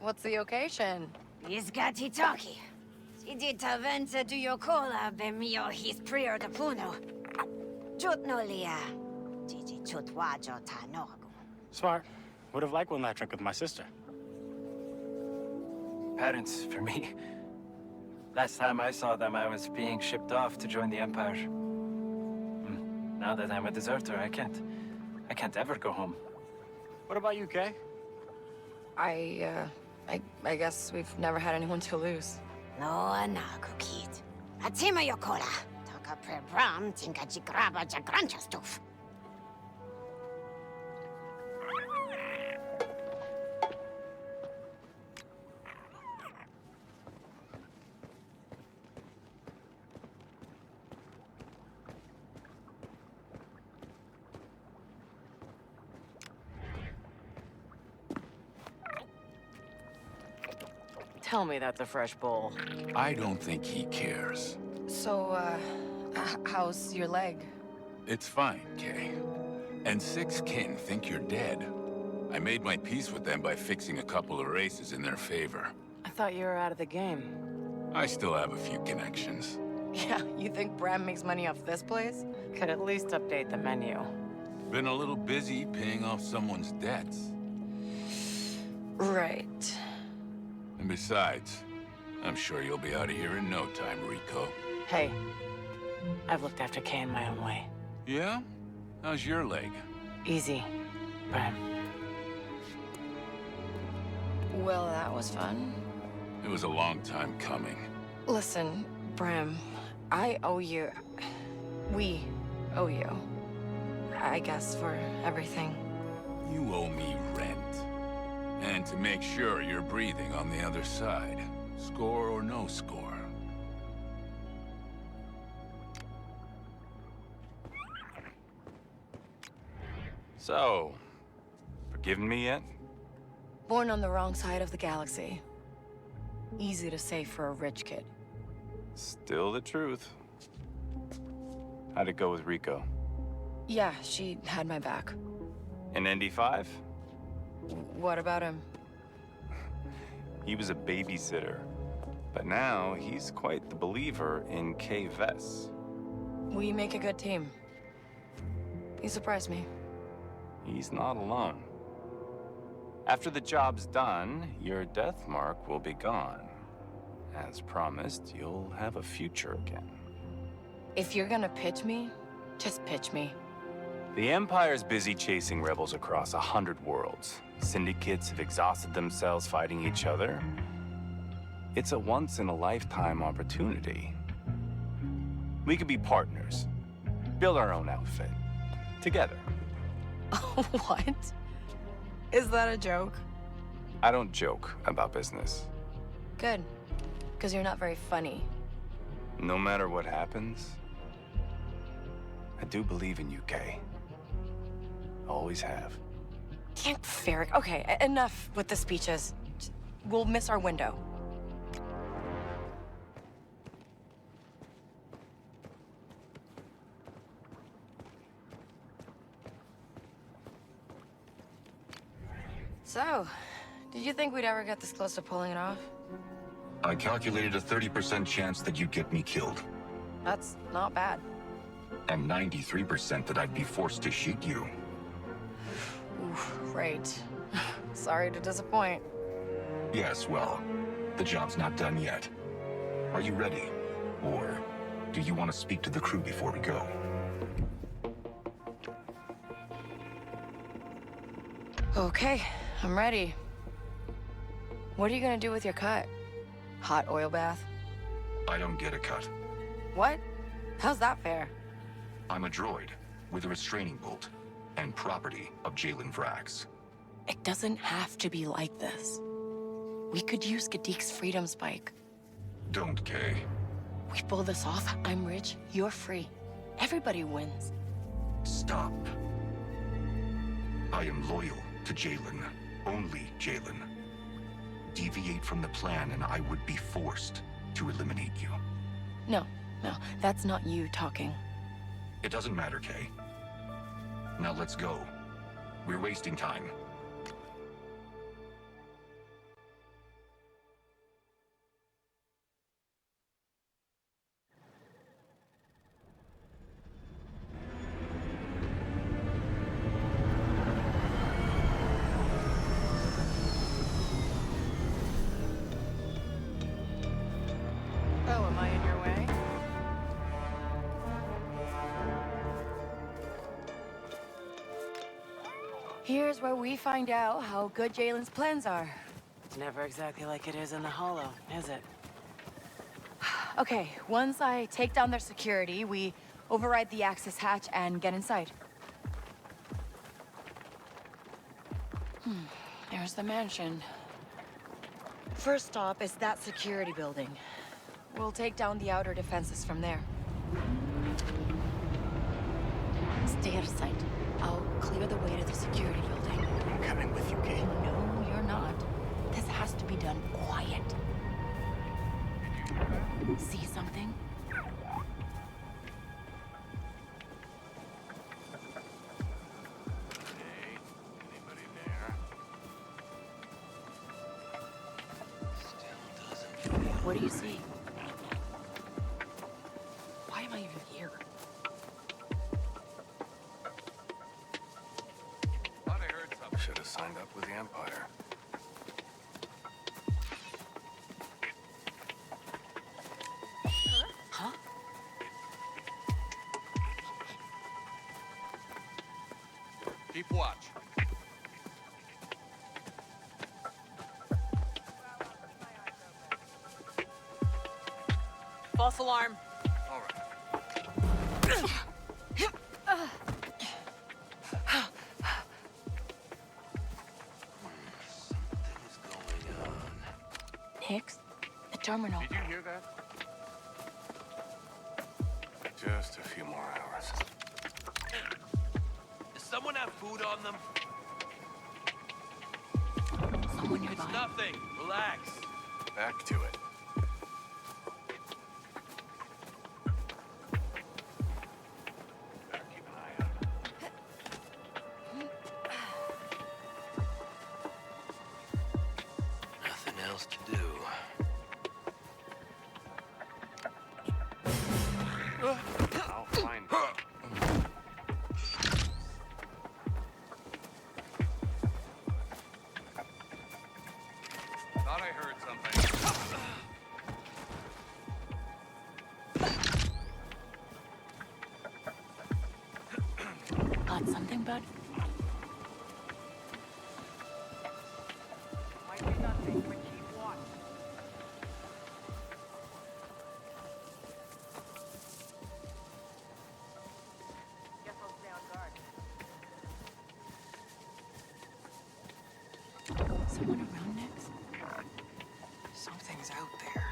What's the occasion? Izgati toki. Sidita vente du yokola be mio his prior de puno. Jut nolia. Gigi chut wajo tanogu. Smart. Would have liked one last drink with my sister. Parents, for me. Last time I saw them, I was being shipped off to join the Empire. Now that I'm a deserter, I can't ever go home. What about you, Kay? I guess we've never had anyone to lose. No anagu kid. Atima yokola. Toka pre bram tinka jigraba jagrancha stuf. Tell me that's a fresh bowl. I don't think he cares. So, how's your leg? It's fine, Kay. And 6 kin think you're dead. I made my peace with them by fixing a couple of races in their favor. I thought you were out of the game. I still have a few connections. Yeah, you think Bram makes money off this place? Could at least update the menu. Been a little busy paying off someone's debts. Right. And besides, I'm sure you'll be out of here in no time, Rico. Hey, I've looked after Kay in my own way. Yeah? How's your leg? Easy, Bram. Well, that was fun. It was a long time coming. Listen, Bram, I owe you... We owe you. I guess for everything. You owe me rent. And to make sure you're breathing on the other side. Score or no score. So, forgiven me yet? Born on the wrong side of the galaxy. Easy to say for a rich kid. Still the truth. How'd it go with Rico? Yeah, she had my back. In ND5? What about him? He was a babysitter. But now, he's quite the believer in Kay Vess. We make a good team. You surprised me. He's not alone. After the job's done, your death mark will be gone. As promised, you'll have a future again. If you're gonna pitch me, just pitch me. The Empire's busy chasing rebels across 100 worlds. Syndicates have exhausted themselves fighting each other. It's a once-in-a-lifetime opportunity. We could be partners. Build our own outfit. Together. What? Is that a joke? I don't joke about business. Good. Because you're not very funny. No matter what happens, I do believe in you, Kay. Always have. Damn, Ferric. Okay, enough with the speeches. We'll miss our window. So, did you think we'd ever get this close to pulling it off? I calculated a 30% chance that you'd get me killed, That's not bad. and 93% that I'd be forced to shoot you. Oof, right. Sorry to disappoint. Yes, well, the job's not done yet. Are you ready? Or do you want to speak to the crew before we go? Okay, I'm ready. What are you gonna do with your cut? Hot oil bath? I don't get a cut. What? How's that fair? I'm a droid with a restraining bolt and property of Jalen Vrax. It doesn't have to be like this. We could use Gadik's freedom spike. Don't, Kay. We pull this off, I'm rich, you're free. Everybody wins. Stop. I am loyal to Jalen. Only Jalen. Deviate from the plan and I would be forced to eliminate you. No, that's not you talking. It doesn't matter, Kay. Now let's go. We're wasting time. Here's where we find out how good Jalen's plans are. It's never exactly like it is in the Hollow, is it? Okay, once I take down their security, we override the access hatch and get inside. There's the mansion. First stop is that security building. We'll take down the outer defenses from there. Stay out of sight. I'll clear the way to the security building. I'm coming with you, Kay. No, you're not. This has to be done quiet. See something? Hey, anybody there? Still doesn't feel. What do you see? Why am I even here? Thought I heard something. Should have signed up with the Empire. Huh? Keep watch. False alarm. All right. Something's going on. Nix, the terminal. Did you hear that? Just a few more hours. Does someone have food on them? Someone nearby. Nothing. Relax. Back to it. Better keep an eye out. Nothing else to do. I'll find it. Thought I heard something. Got something, bud? Someone around next? Something's out there.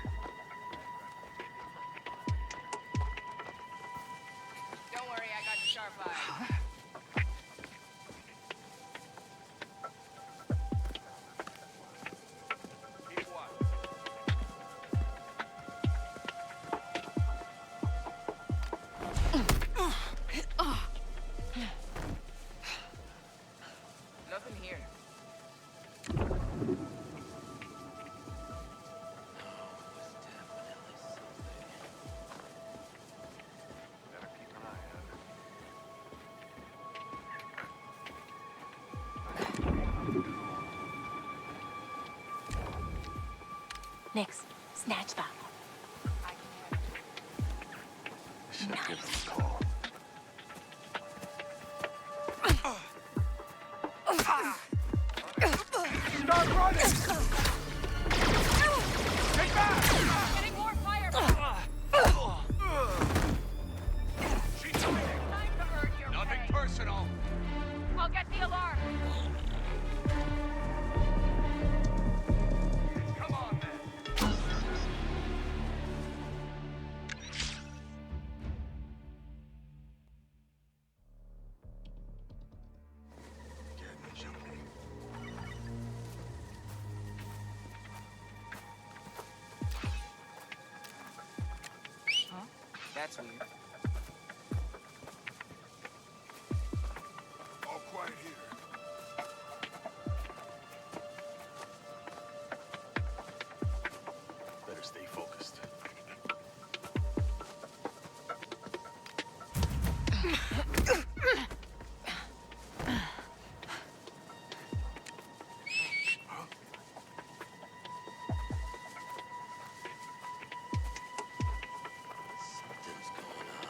Don't worry, I got sharp eyes. Keep watch. Nothing here. Better keep an eye out. Nix, snatch that. I should give them a call. Start running! Take back! Getting more fire! She's winning. Time to earn your Nothing pay. personal. I'll get the alarm. Come on, then. Getting jumpy. That's weird. All quiet here. Better stay focused. Something's going on.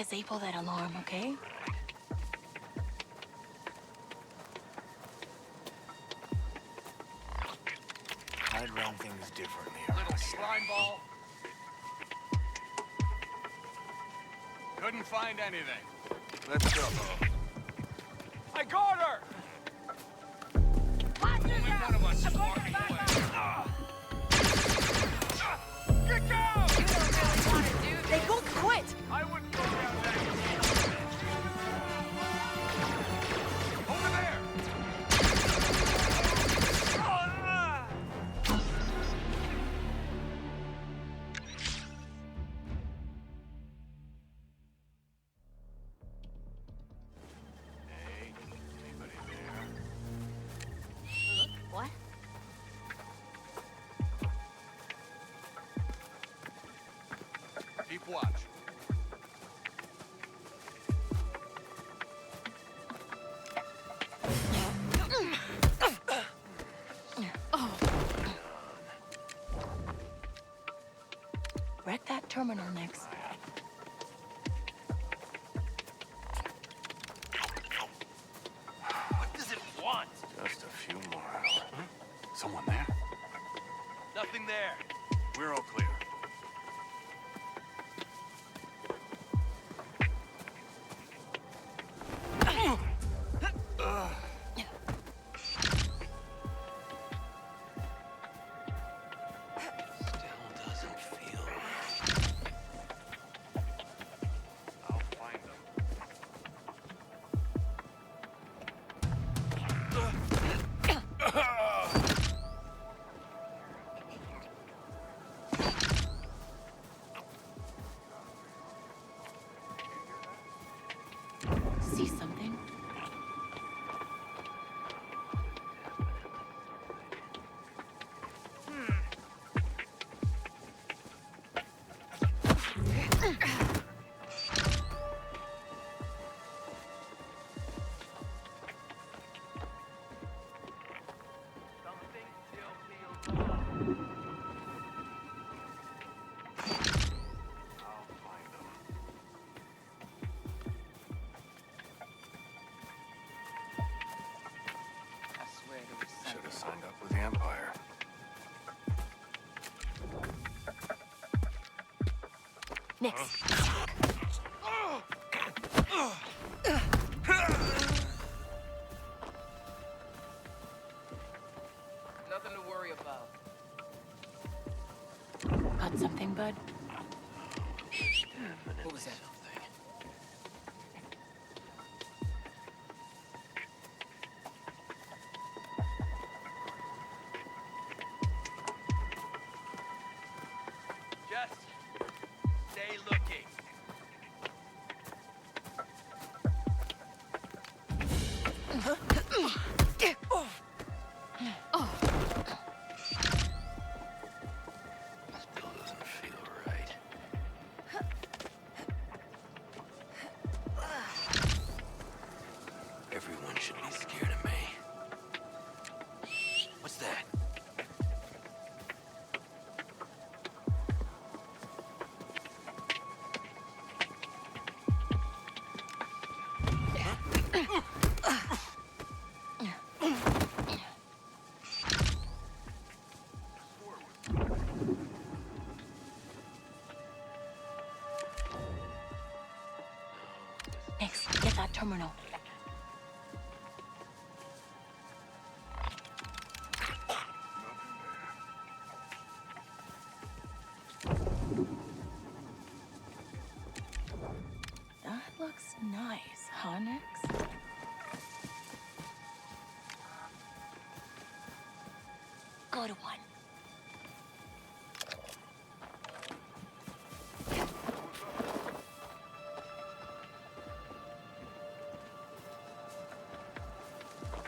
disable that alarm, okay? I'd run things differently. Little slime ball. Couldn't find anything. Let's go. I got her! Only one of us is walking away. Get down! You don't really want to do They this. both quit! I wouldn't go down that. Over there! Hey, anybody there? What? Keep watch. Wreck that terminal next. What does it want? Just a few more hours. Someone there? Nothing there. We're all clear. Still doesn't feel right. I'll find them. See something? Something still feels off. I'll find them. I swear there was Should have signed up with the Empire. Next. Nothing to worry about. Got something, bud? What was that? Just stay looking. Still doesn't feel right. Everyone should be scared of me. What's that? Next, get that terminal. That looks nice, huh, Nix? Good one.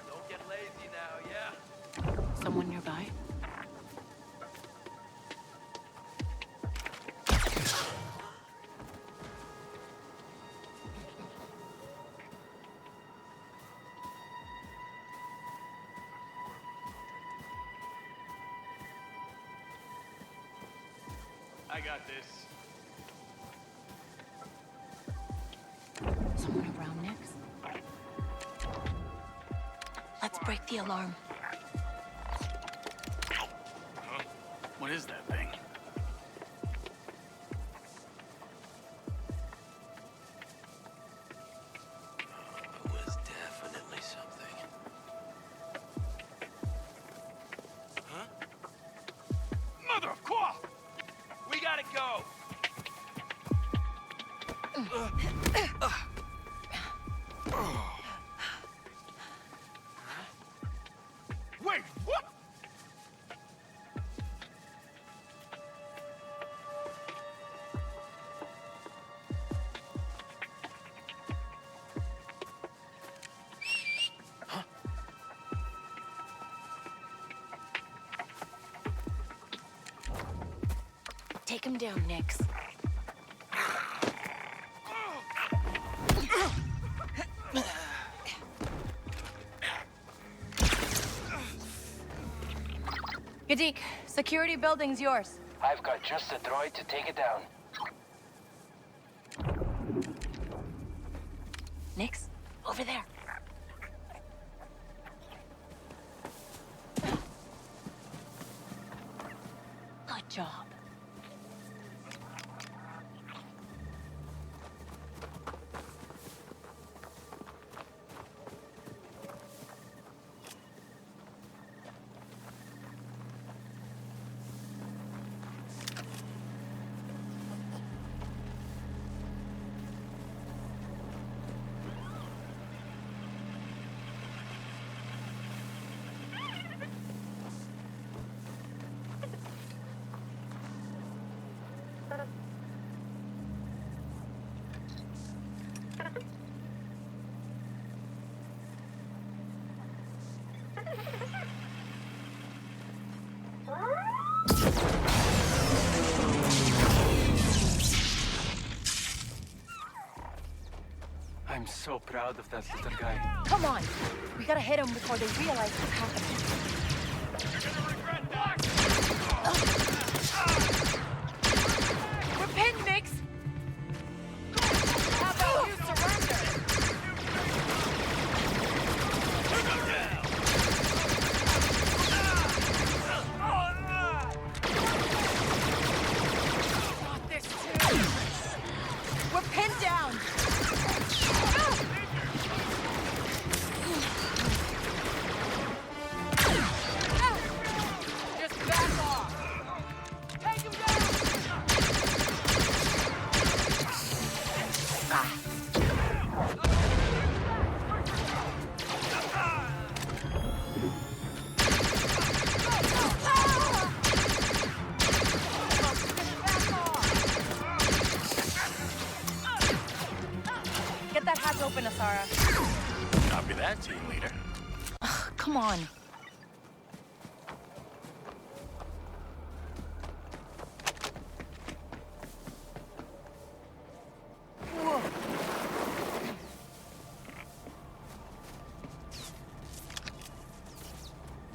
Don't get lazy now, yeah? Someone nearby? I got this. Around next. Let's break the alarm. What is that thing? It was definitely something. Huh? Mother of Qua! We gotta go! Wait, what? Take him down, Nix. Gadik, security building's yours. I've got just the droid to take it down. Nix, over there. Good job. I'm so proud of that little guy. Come on! We gotta hit him before they realize what's happening. We're pinned, Nix! How about you surrender? Got this too. We're pinned down! Just back off! Take him down! Get that hatch open, Asara. Copy that, team leader. Come on. Whoa.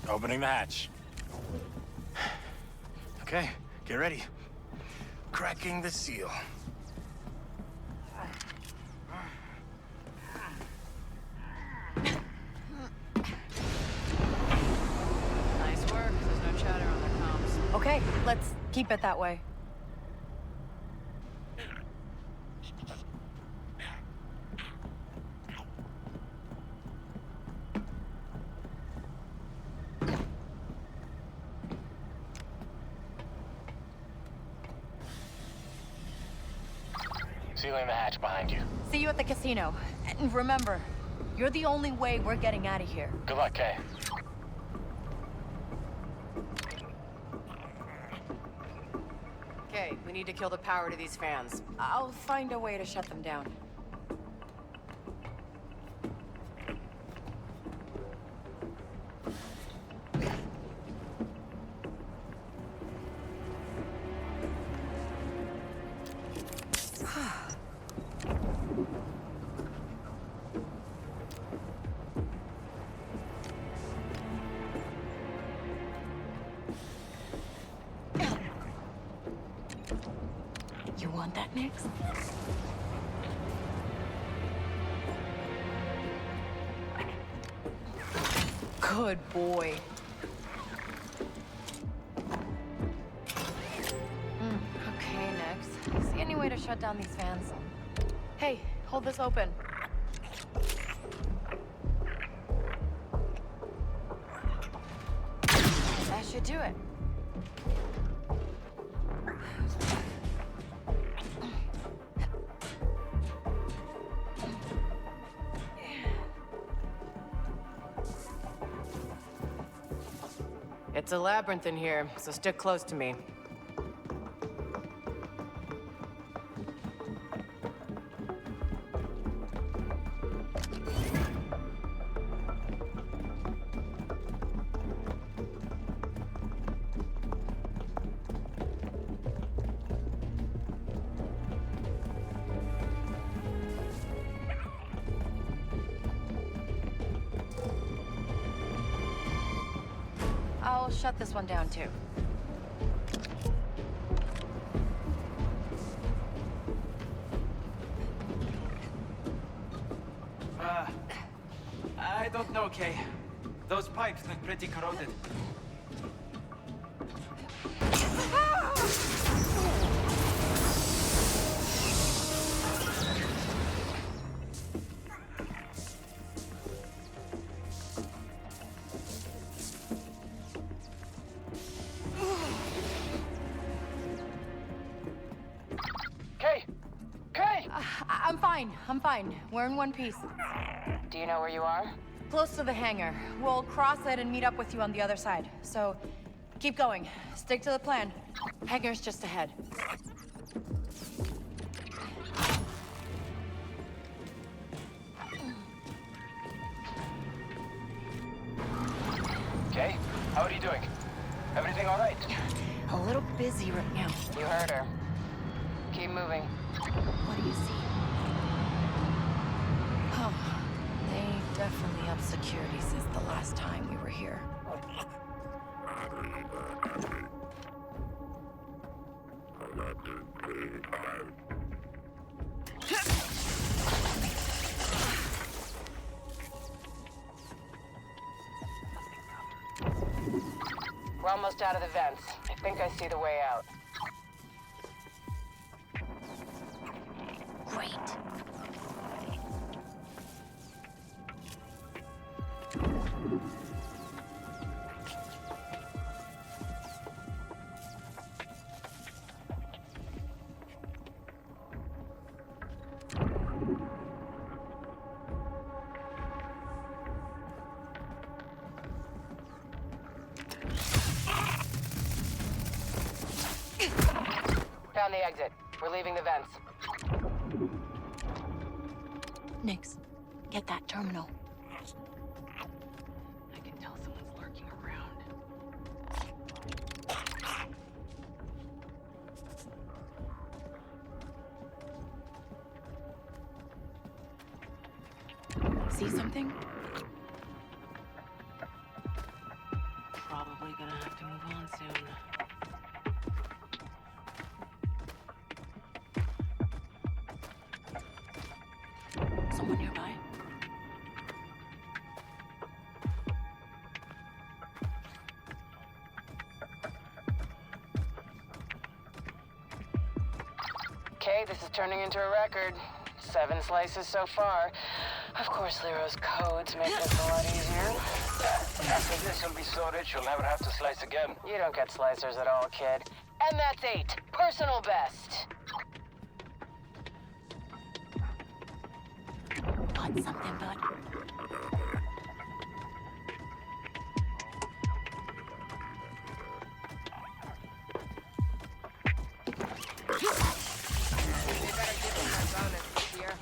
Opening the hatch. Okay, get ready. Cracking the seal. Nice work. There's no chatter on their comms. Okay, let's keep it that way. Sealing the hatch behind you. See you at the casino. And remember, you're the only way we're getting out of here. Good luck, Kay. Okay, we need to kill the power to these fans. I'll find a way to shut them down. You want that, Nix? Good boy. Okay, next. See any way to shut down these fans? Hey, hold this open. That should do it. It's a labyrinth in here, so stick close to me. I'll shut this one down too. I don't know, Kay. Those pipes look pretty corroded. Kay! Kay! I'm fine. I'm fine. We're in one piece. Do you know where you are? Close to the hangar. We'll cross it and meet up with you on the other side. So, keep going. Stick to the plan. Hangar's just ahead. Kay, how are you doing? Everything all right? A little busy right now. You heard her. Keep moving. What do you see? Oh, they definitely upped security since the last time we were here. We're almost out of the vents. I think I see the way out. Great. Found the exit. We're leaving the vents. Nix, get that terminal. I can tell someone's lurking around. See something? Probably gonna have to move on soon. Someone nearby? Okay, this is turning into a record. 7 slices so far. Of course, Lero's codes make this a lot easier. After this, you'll be so rich you'll never have to slice again. You don't get slicers at all, kid. And that's 8. Personal best. Got something, bud. They better give him that bonus this year.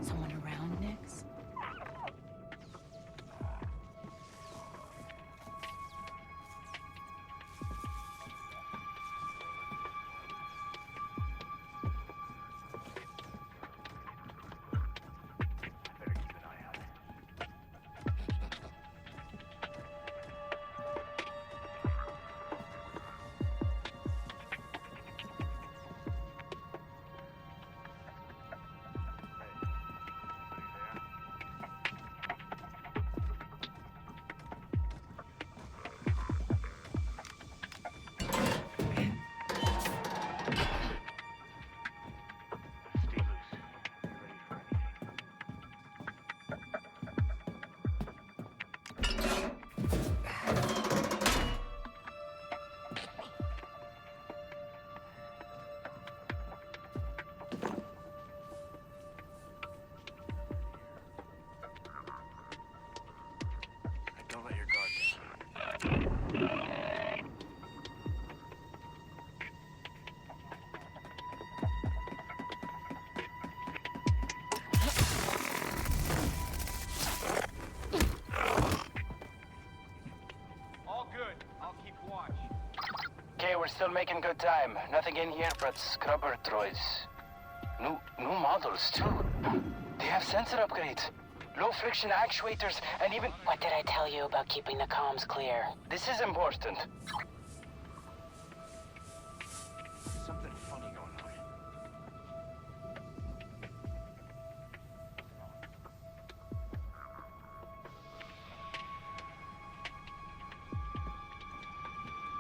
Someone around, Nix? still making good time. Nothing in here but scrubber droids. New models, too. They have sensor upgrades. Low friction actuators, and even... What did I tell you about keeping the comms clear? This is important. Something funny going on.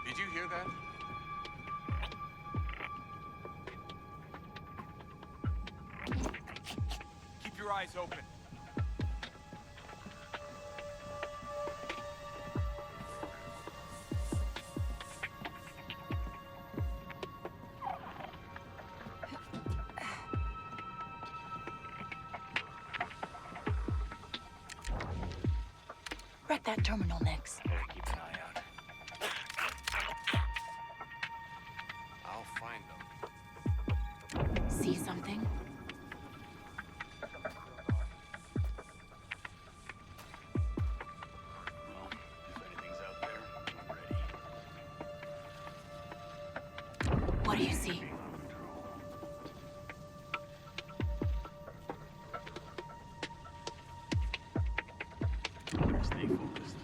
Did you hear that? Keep your eyes open. Wreck that terminal, Nix. Yeah, keep an eye out. I'll find them. See something? Well, if anything's out there, I'm ready. What do you see? Stay focused.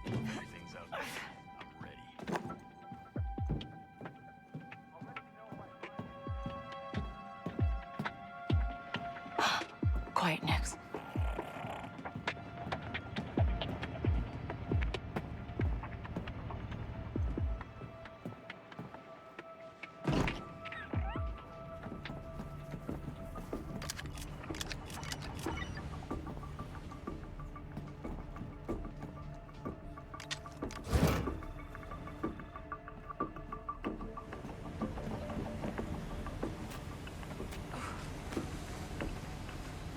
Everything's out there. I'm ready. Quiet, Nix.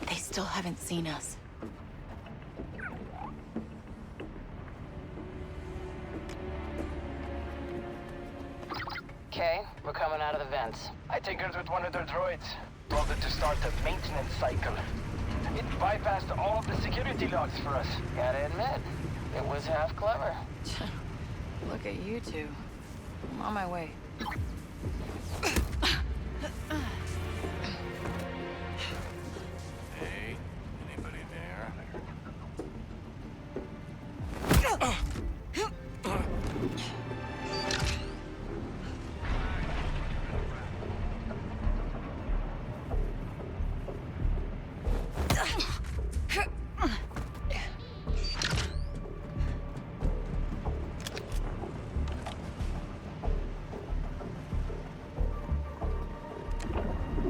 They still haven't seen us. Okay, we're coming out of the vents. I tinkered with one of their droids. Told it to start a maintenance cycle. It bypassed all of the security logs for us. Gotta admit, it was half clever. Look at you two. I'm on my way. Hey, anybody there?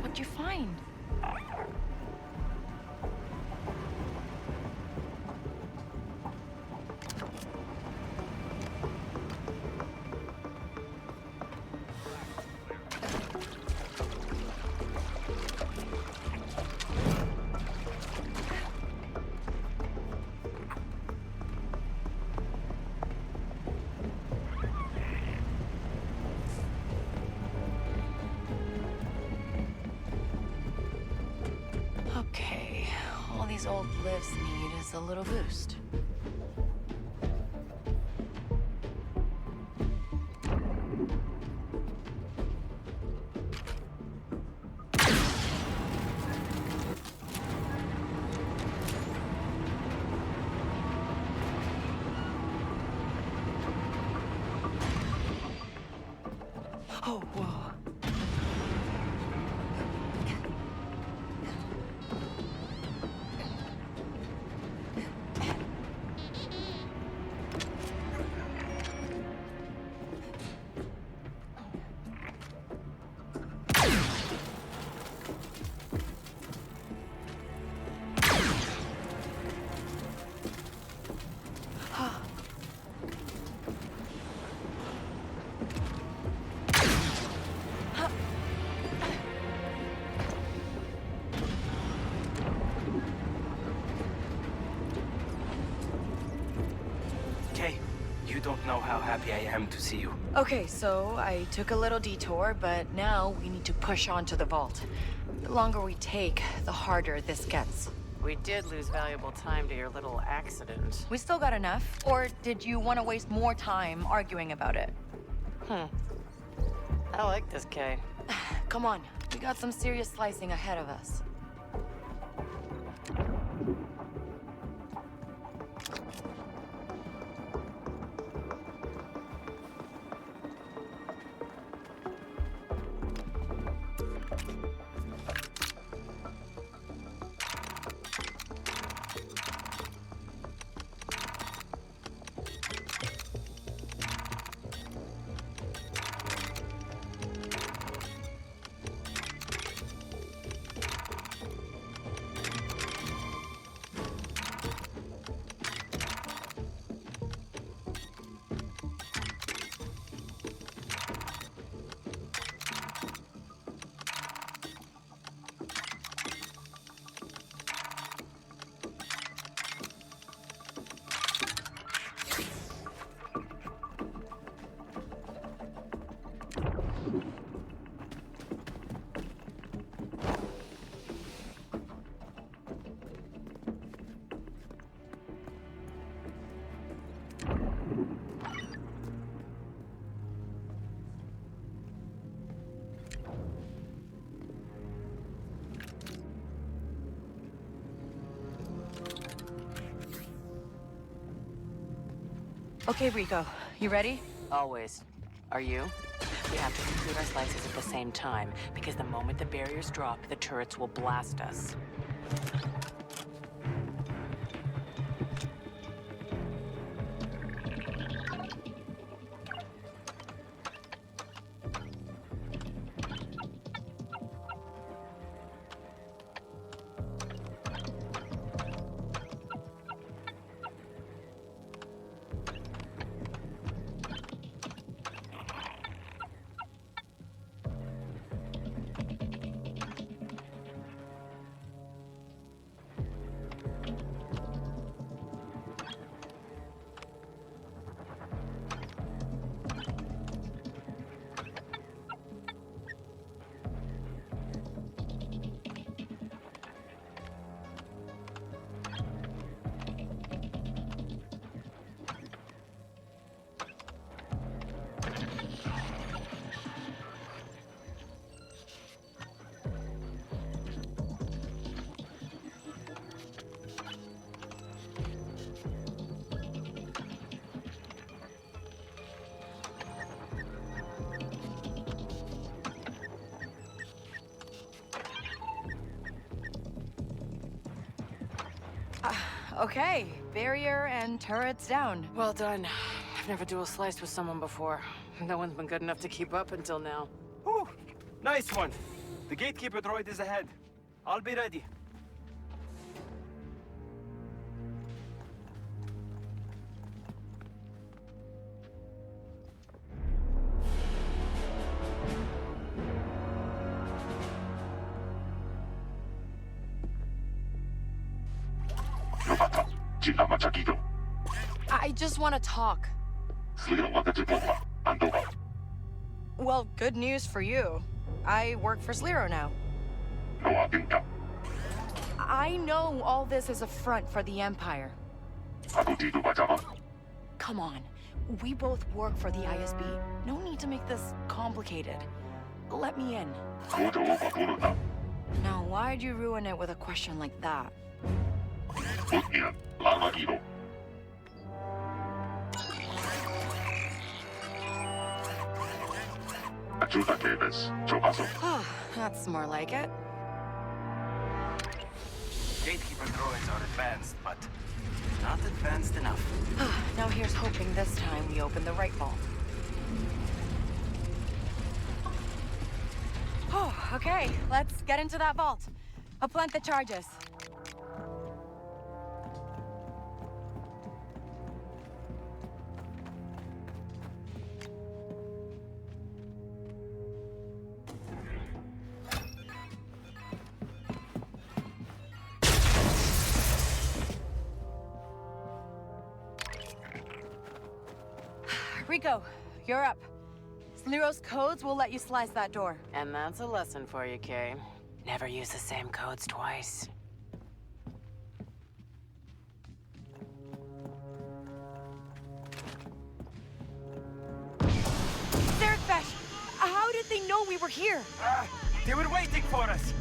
What'd you find? Okay, all these old lifts need is a little boost. Oh, whoa. don't know how happy I am to see you. Okay, so I took a little detour, but now we need to push on to the vault. The longer we take, the harder this gets. We did lose valuable time to your little accident. We still got enough, or did you want to waste more time arguing about it? I like this, Kay. Come on, we got some serious slicing ahead of us. Okay, Rico, you ready? Always. Are you? We have to complete our slices at the same time, because the moment the barriers drop, the turrets will blast us. Okay, barrier and turrets down. Well done. I've never dual sliced with someone before. No one's been good enough to keep up until now. Whew, nice one. The gatekeeper droid is ahead. I'll be ready. I just want to talk. Well, good news for you. I work for Sliro now. I know all this is a front for the Empire. Come on. We both work for the ISB. No need to make this complicated. Let me in. Now, why'd you ruin it with a question like that? That's more like it. Gatekeeper droids are advanced, but not advanced enough. Now here's hoping this time we open the right vault. Oh, okay, let's get into that vault. I'll plant the charges. Rico, you're up. Lero's codes will let you slice that door. And that's a lesson for you, Kay. Never use the same codes twice. Fesh, how did they know we were here? They were waiting for us.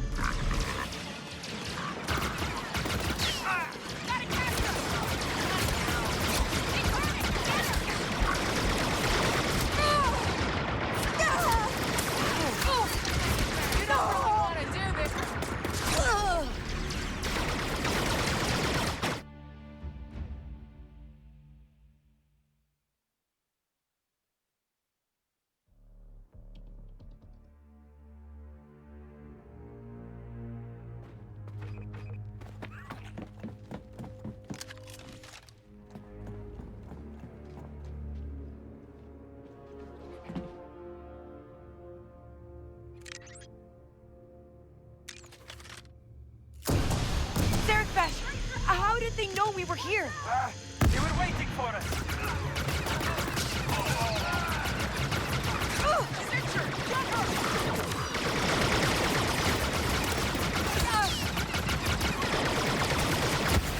How did they know we were here? They were waiting for us.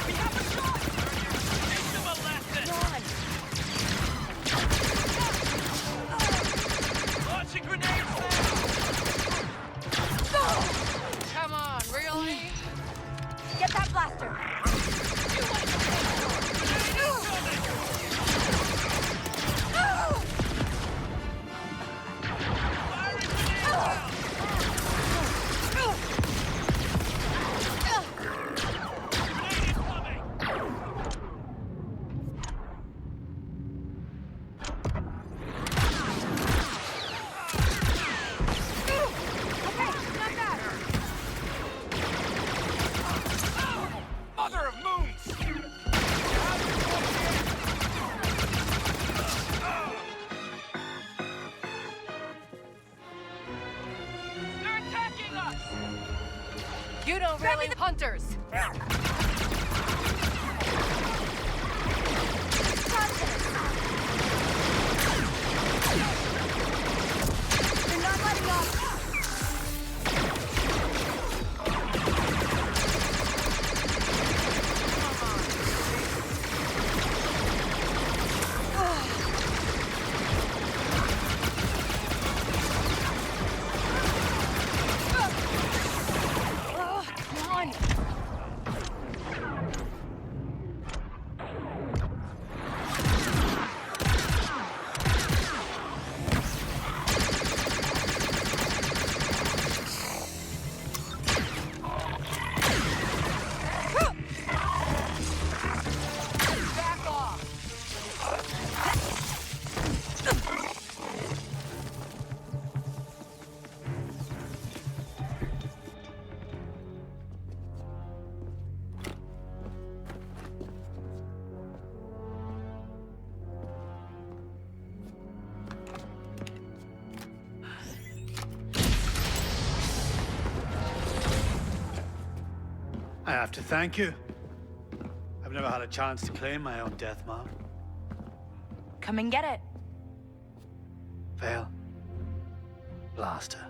We have a shot! Give them a lesson! Launching grenades now! Come on, really? Get that blaster! You don't really hunters. They're not letting up. I have to thank you. I've never had a chance to claim my own death mark. Come and get it. Fail. Blaster.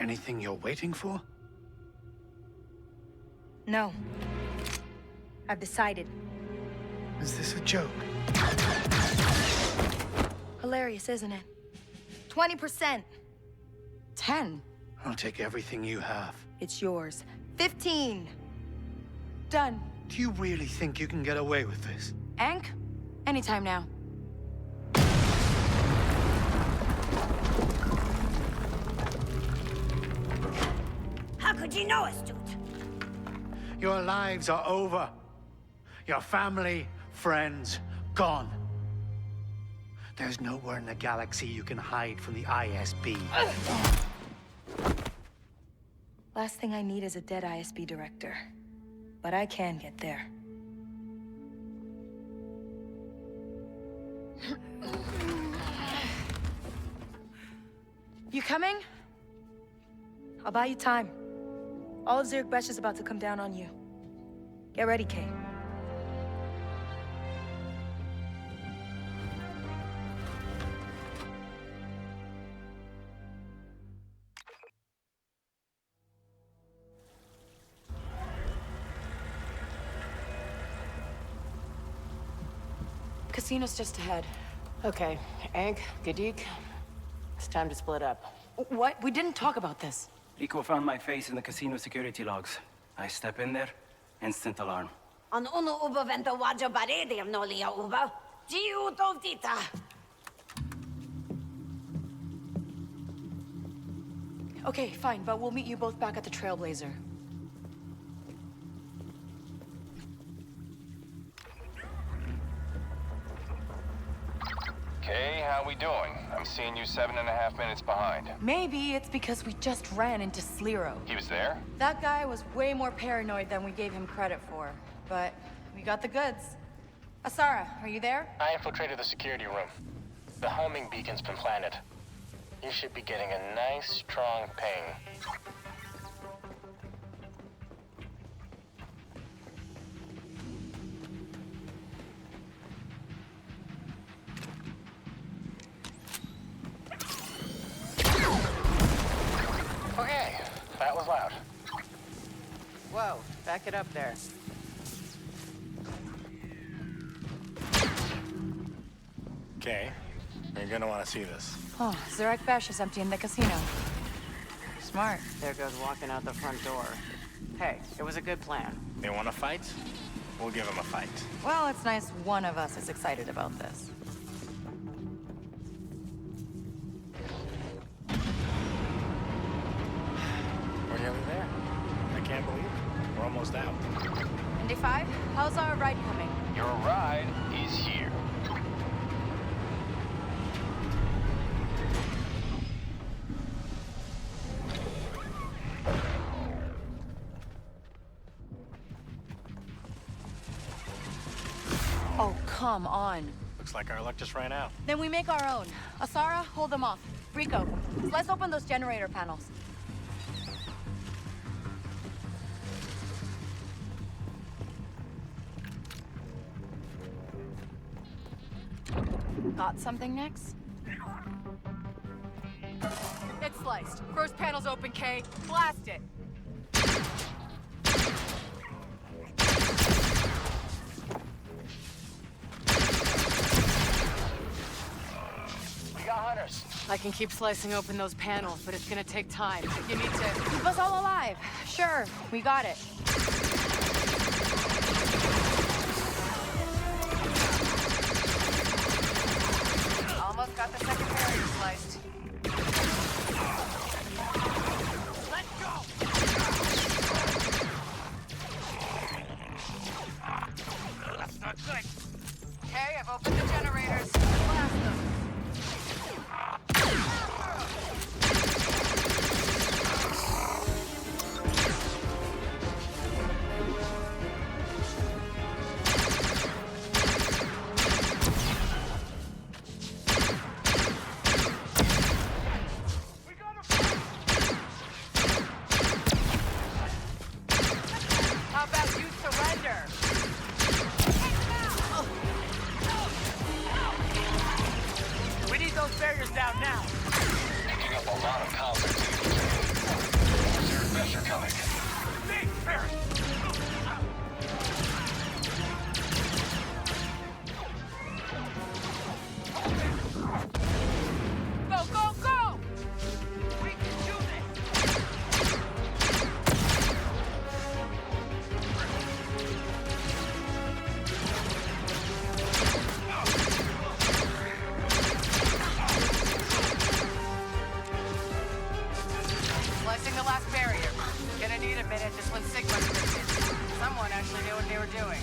Anything you're waiting for? No. I've decided. Is this a joke? Hilarious, isn't it? 20%. 10. I'll take everything you have. It's yours. 15. Done. Do you really think you can get away with this? Ank? Anytime now. How could you know, astute? Your lives are over. Your family, friends, gone. There's nowhere in the galaxy you can hide from the ISB. Last thing I need is a dead ISB director. But I can get there. You coming? I'll buy you time. All of Zurich Besh is about to come down on you. Get ready, Kay. Casino's just ahead. Okay, Egg, Gadik, it's time to split up. What? We didn't talk about this. Rico found my face in the casino security logs. I step in there, instant alarm. On uno ubo vento wajo baredium no lia ubo. Giu dovdita. Okay, fine, but we'll meet you both back at the Trailblazer. Okay, how we doing? I'm seeing you 7.5 minutes behind. Maybe it's because we just ran into Slero. He was there? That guy was way more paranoid than we gave him credit for. But we got the goods. Asara, are you there? I infiltrated the security room. The homing beacon's been planted. You should be getting a nice, strong ping. Okay, that was loud. Whoa, back it up there. Okay, you're gonna want to see this. Oh, Zurich Besh is empty in the casino. Smart. There goes walking out the front door. Hey, it was a good plan. They want to fight? We'll give them a fight. Well, it's nice one of us is excited about this. We're nearly there. I can't believe it. We're almost out. Indy 5, how's our ride coming? Your ride is here. Oh, come on. Looks like our luck just ran out. Then we make our own. Asara, hold them off. Rico, let's open those generator panels. Got something next? It's sliced. First panel's open, Kay. Blast it. We got hunters. I can keep slicing open those panels, but it's gonna take time. You need to... Keep us all alive. Sure, we got it. Almost got the second barrier sliced. Let's go! That's not good. Okay, I've opened the generators. Blast them. How about you surrender? We need those barriers down now. Picking up a lot of conflict. Zurich Besh are coming. Big Barry! Go, go, go! We can do this! Slicing the last barrier. Gonna need a minute, this one's Sigma scripted. Someone actually knew what they were doing.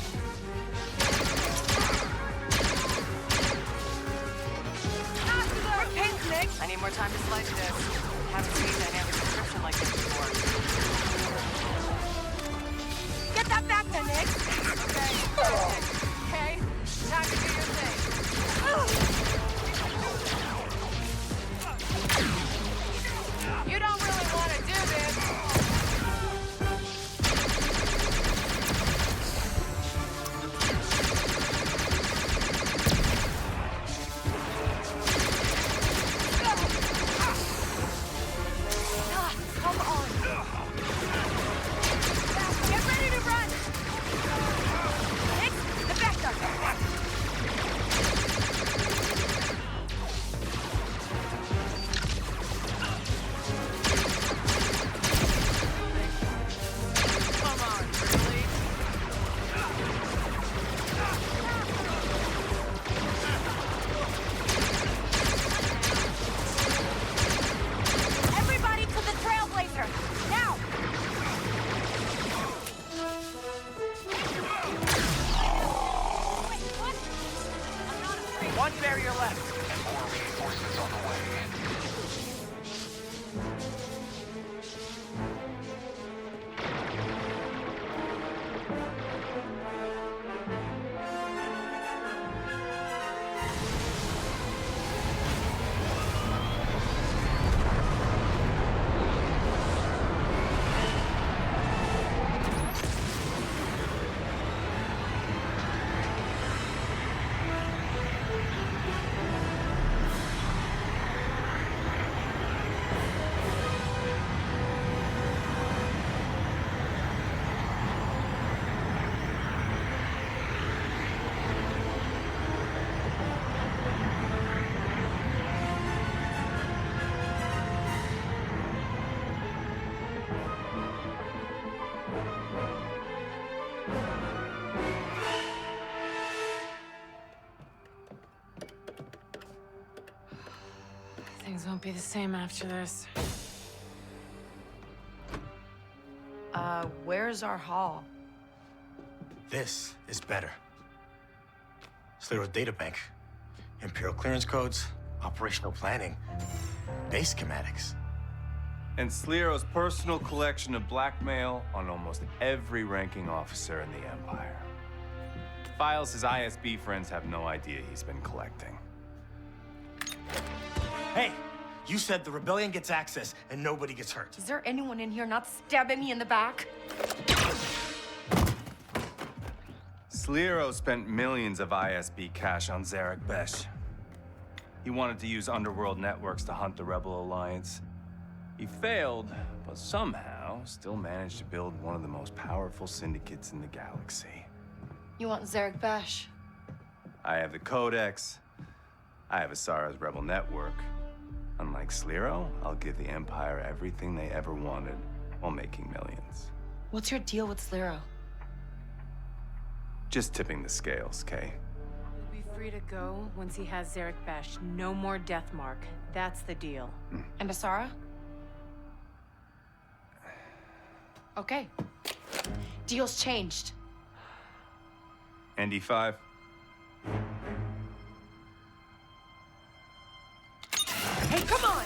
I need more time to slice this. Haven't seen dynamic description like this before. Get that back then, Nick. Okay, time to do your thing. You don't really want to do this. won't be the same after this. Where's our hall? This is better. Sliro's databank. Imperial clearance codes, operational planning, base schematics. And Sliro's personal collection of blackmail on almost every ranking officer in the Empire. Files his ISB friends have no idea he's been collecting. Hey, you said the rebellion gets access and nobody gets hurt. Is there anyone in here not stabbing me in the back? Sliro spent millions of ISB cash on Zarek Besh. He wanted to use underworld networks to hunt the Rebel Alliance. He failed, but somehow still managed to build one of the most powerful syndicates in the galaxy. You want Zarek Besh? I have the Codex. I have Asara's Rebel Network. Unlike Sliro, I'll give the Empire everything they ever wanted while making millions. What's your deal with Sliro? Just tipping the scales, Kay. He'll be free to go once he has Zarek Besh. No more Deathmark. That's the deal. And Asara? Okay. Deal's changed. And E5? Hey, come on!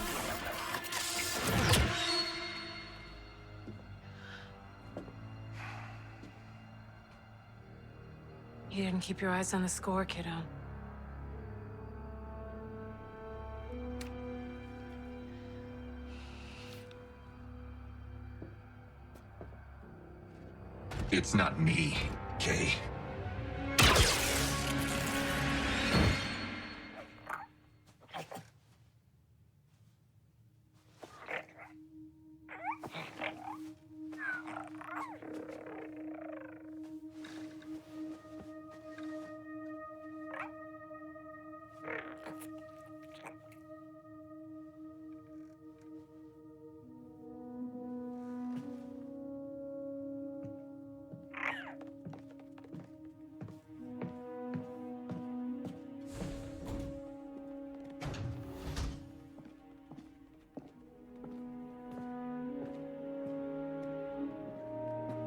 You didn't keep your eyes on the score, kiddo. It's not me, Kay.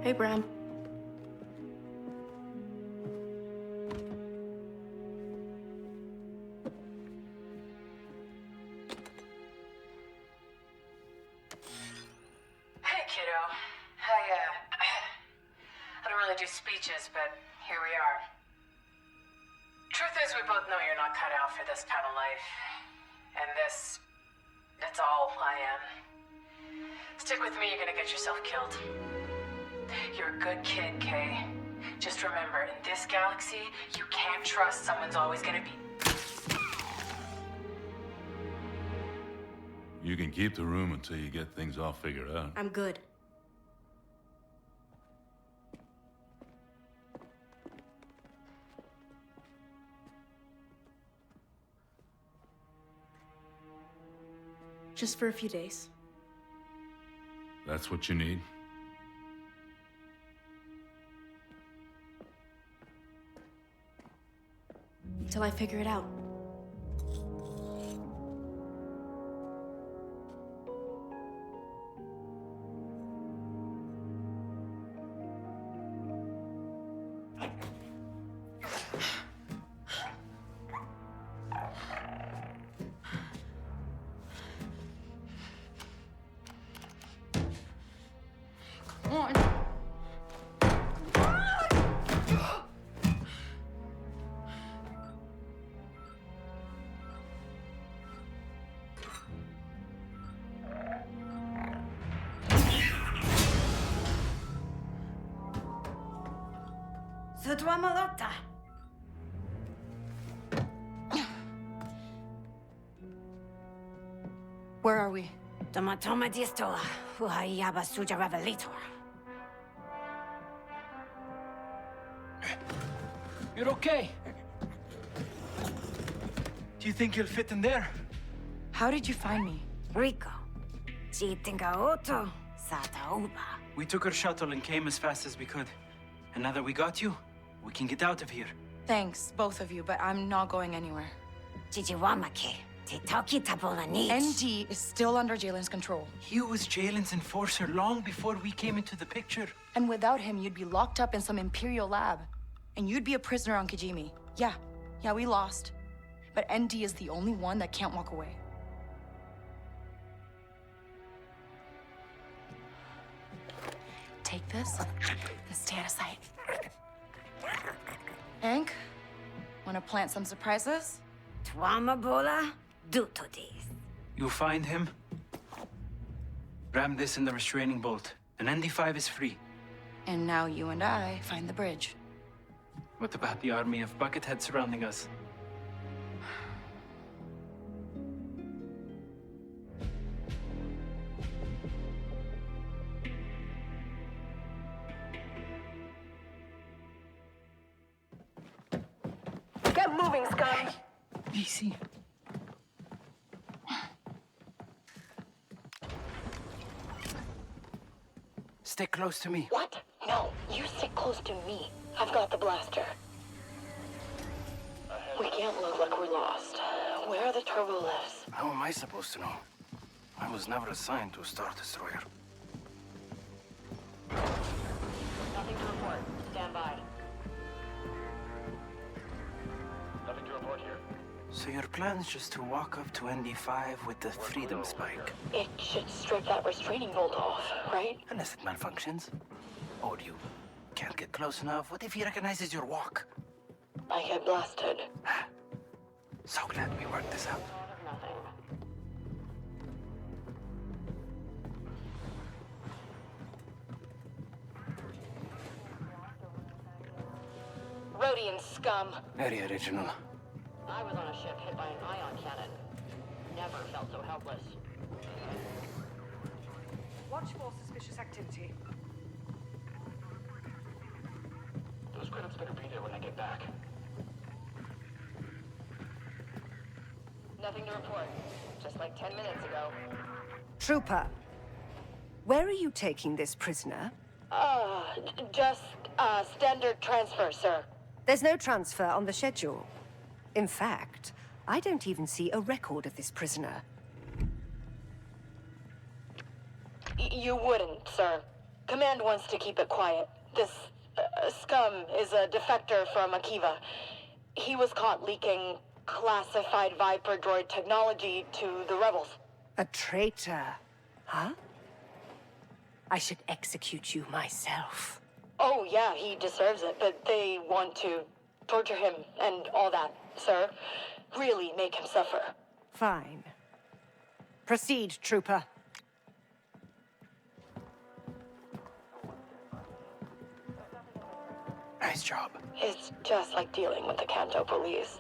Hey, Bram. Hey, kiddo. I don't really do speeches, but here we are. Truth is, we both know you're not cut out for this kind of life. And that's all I am. Stick with me, you're gonna get yourself killed. You're a good kid, Kay. Just remember, in this galaxy, you can't trust someone's always gonna be... You can keep the room until you get things all figured out. I'm good. Just for a few days. That's what you need? Till I figure it out. Come on. Sudwa Malota. Where are we? Tomatoma distola, Huhayaba Suja Revelator. You're okay. Do you think you'll fit in there? How did you find me? Rico. Chitinga Oto, Sata Uba. We took our shuttle and came as fast as we could. And now that we got you, we can get out of here. Thanks, both of you, but I'm not going anywhere. Chichiwamake, Titoki tabolanich. ND is still under Jalen's control. He was Jalen's enforcer long before we came into the picture. And without him, you'd be locked up in some Imperial lab. And you'd be a prisoner on Kijimi. Yeah, we lost. But ND is the only one that can't walk away. Take this and stay out of sight. Hank, wanna plant some surprises? Twamabola dutodis. You find him, ram this in the restraining bolt, and ND5 is free. And now you and I find the bridge. What about the army of bucketheads surrounding us? Get moving, scum! Easy. Stay close to me. What? No, you stick close to me. I've got the blaster. We can't look like we're lost. Where are the turbo lifts? How am I supposed to know? I was never assigned to a Star Destroyer. Nothing to report. Stand by. Nothing to report here. So your plan's just to walk up to ND5 with the Freedom Spike? It should strip that restraining bolt off, right? Unless it malfunctions. Or you can't get close enough. What if he recognizes your walk? I get blasted. So glad we worked this out. Nothing. Rhodian scum. Very original. I was on a ship hit by an ion cannon. Never felt so helpless. Watch for suspicious activity. Those credits better be there when I get back. Nothing to report. Just like 10 minutes ago. Trooper, where are you taking this prisoner? Just, standard transfer, sir. There's no transfer on the schedule. In fact, I don't even see a record of this prisoner. You wouldn't, sir. Command wants to keep it quiet. This, scum is a defector from Akiva. He was caught leaking classified Viper droid technology to the rebels. A traitor, huh? I should execute you myself. Oh, yeah, he deserves it, but they want to torture him and all that, sir. Really make him suffer. Fine. Proceed, Trooper. Nice job. It's just like dealing with the Kanto police.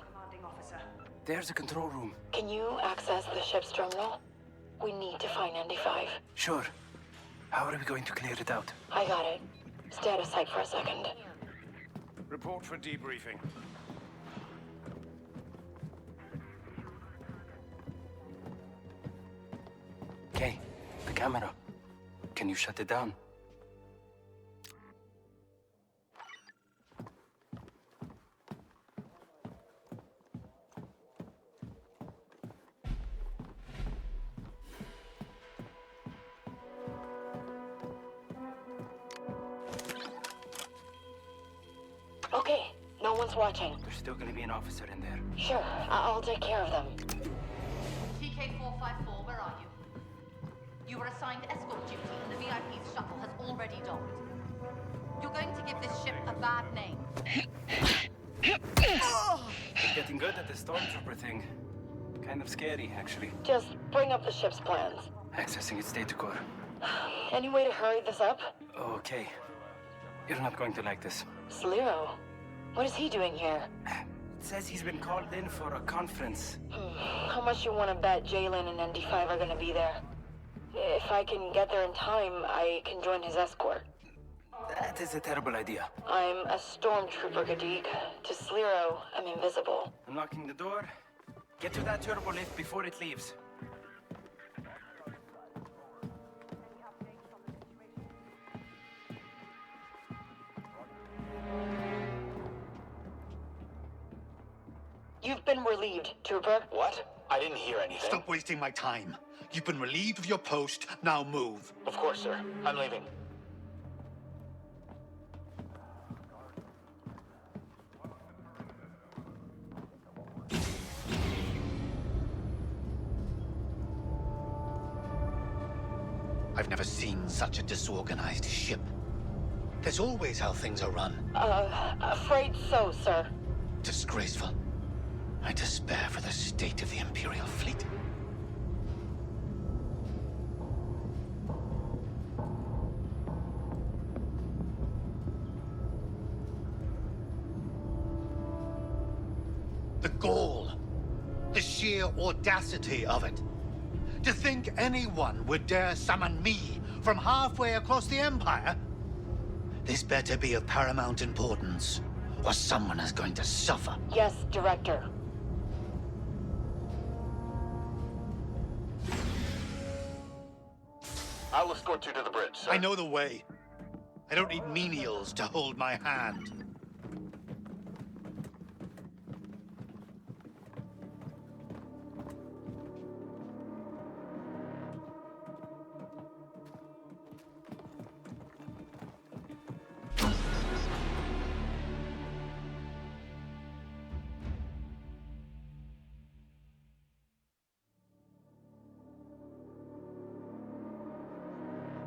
There's a control room. Can you access the ship's terminal? We need to find ND5. Sure. How are we going to clear it out? I got it. Stay out of sight for a second. Report for debriefing. Okay, the camera. Can you shut it down? Okay, no one's watching. There's still gonna be an officer in there. Sure, I'll take care of them. TK-454, where are you? You were assigned escort duty and the VIP's shuttle has already docked. You're going to give this ship a bad name. You're getting good at the stormtrooper thing. Kind of scary, actually. Just bring up the ship's plans. Accessing its data core. Any way to hurry this up? Okay. You're not going to like this. Sliro? What is he doing here? It says he's been called in for a conference. How much you want to bet Jalen and ND5 are gonna be there? If I can get there in time, I can join his escort. That is a terrible idea. I'm a stormtrooper, Gadig. To Sliro, I'm invisible. Unlocking the door. Get to that turbo lift before it leaves. You've been relieved, Trooper. What? I didn't hear anything. Stop wasting my time. You've been relieved of your post, now move. Of course, sir. I'm leaving. I've never seen such a disorganized ship. That's always how things are run. Afraid so, sir. Disgraceful. I despair for the state of the Imperial fleet. The gall, the sheer audacity of it. To think anyone would dare summon me from halfway across the Empire? This better be of paramount importance, or someone is going to suffer. Yes, Director. I'll escort you to the bridge, sir. I know the way. I don't need menials to hold my hand.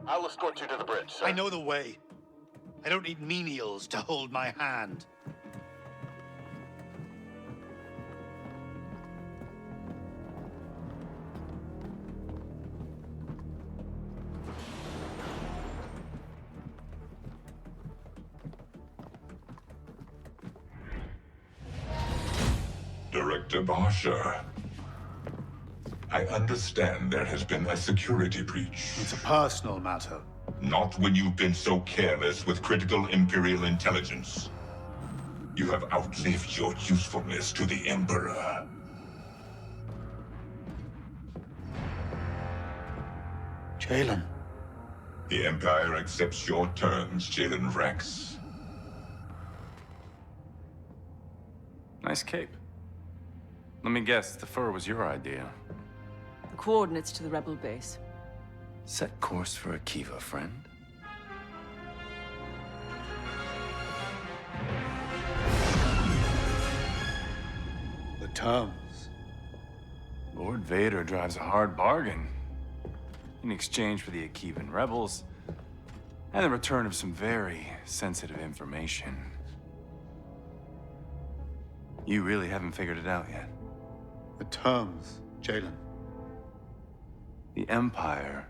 I'll escort you to the bridge, sir. I know the way. I don't need menials to hold my hand. Director Barsha, I understand there has been a security breach. It's a personal matter. Not when you've been so careless with critical Imperial intelligence. You have outlived your usefulness to the Emperor. Jalen. The Empire accepts your terms, Jalen Rex. Nice cape. Let me guess, the fur was your idea. The coordinates to the rebel base. Set course for Akiva, friend. The terms. Lord Vader drives a hard bargain. In exchange for the Akivan rebels, and the return of some very sensitive information. You really haven't figured it out yet. The terms, Jalen. The Empire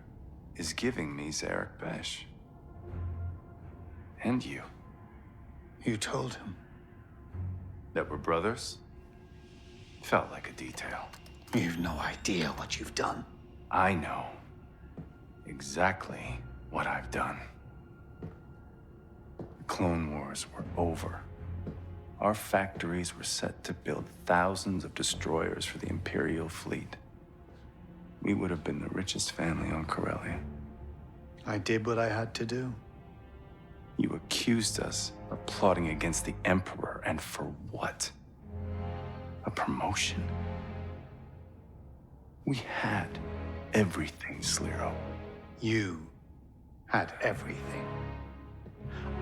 is giving me Zarek Besh. And you. You told him. That we're brothers? Felt like a detail. You've no idea what you've done. I know exactly what I've done. The Clone Wars were over. Our factories were set to build thousands of destroyers for the Imperial fleet. We would have been the richest family on Corellia. I did what I had to do. You accused us of plotting against the Emperor, and for what? A promotion? We had everything, Sliro. You had everything.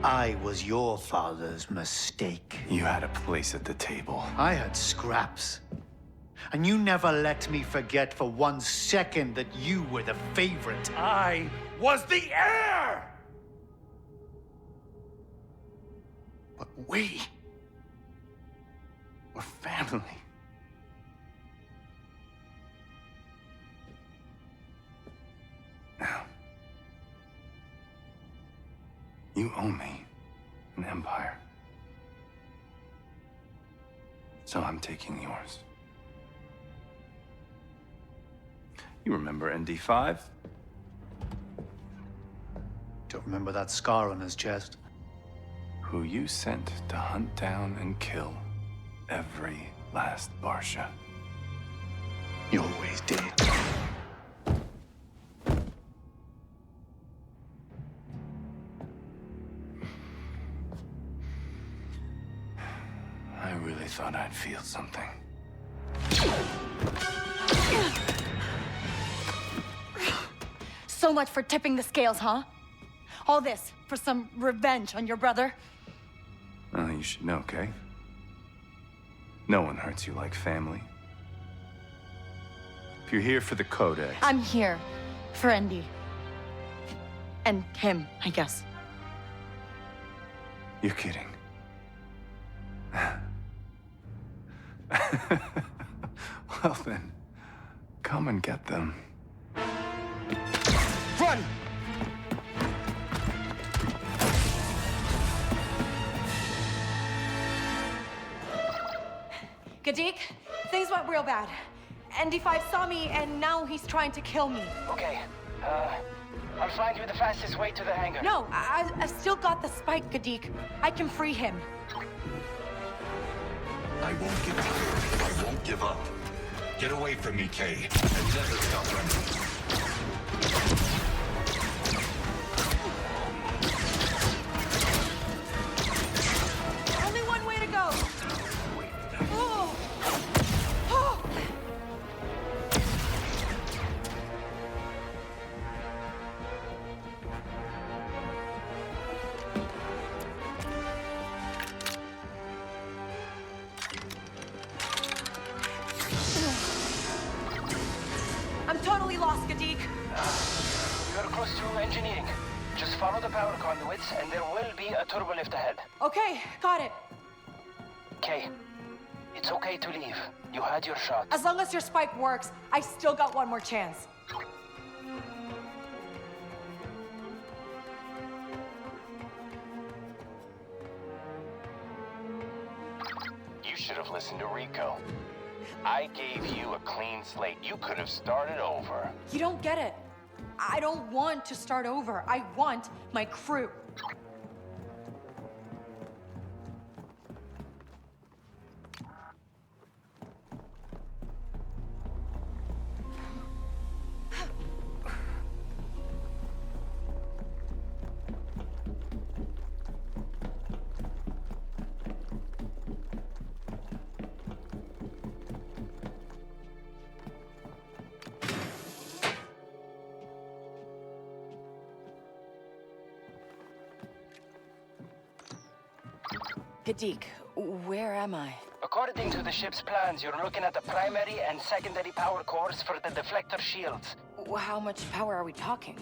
I was your father's mistake. You had a place at the table. I had scraps. And you never let me forget for 1 second that you were the favorite. I was the heir! But we were family. Now, you owe me an empire. So I'm taking yours. You remember ND5? Don't remember that scar on his chest. Who you sent to hunt down and kill every last Barsha. You always did. I really thought I'd feel something. So much for tipping the scales, huh? All this for some revenge on your brother? Well, you should know, Kay. No one hurts you like family. If you're here for the Codex... I'm here for Andy. And him, I guess. You're kidding. Well then, come and get them. Run! Gadik, things went real bad. ND5 saw me, and now he's trying to kill me. Okay, I'll find you the fastest way to the hangar. No, I've still got the spike, Gadik. I can free him. I won't give up. I won't give up. Get away from me, Kay, and never stop running. Only one way to go. Oh. Oh. I'm totally lost, Gadik. You're close to engineering. Just follow the power conduits, and there will be a turbo lift ahead. Okay, got it. Kay, it's okay to leave. You had your shot. As long as your spike works, I still got one more chance. You should have listened to Rico. I gave you a clean slate. You could have started over. You don't get it. I don't want to start over. I want my crew. Gadik, where am I? According to the ship's plans, you're looking at the primary and secondary power cores for the deflector shields. How much power are we talking?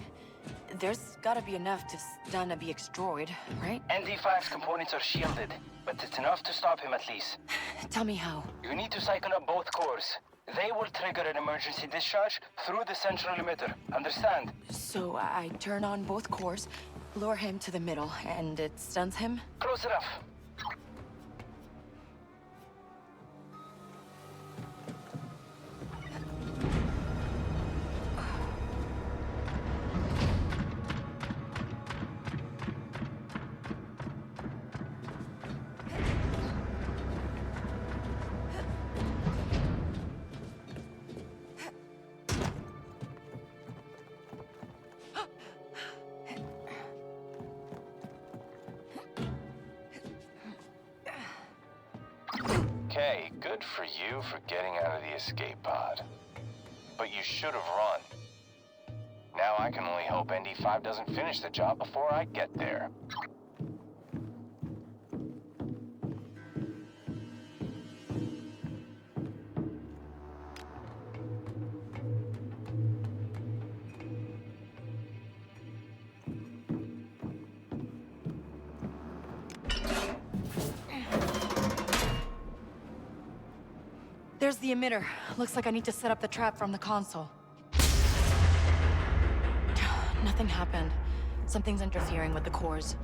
There's gotta be enough to stun a BX droid, right? ND5's components are shielded, but it's enough to stop him at least. Tell me how. You need to cycle up both cores. They will trigger an emergency discharge through the central emitter. Understand? So I turn on both cores, lure him to the middle, and it stuns him? Close enough. Okay, good for you for getting out of the escape pod. But you should have run. Now I can only hope ND5 doesn't finish the job before I get there. There's the emitter. Looks like I need to set up the trap from the console. Nothing happened. Something's interfering with the cores.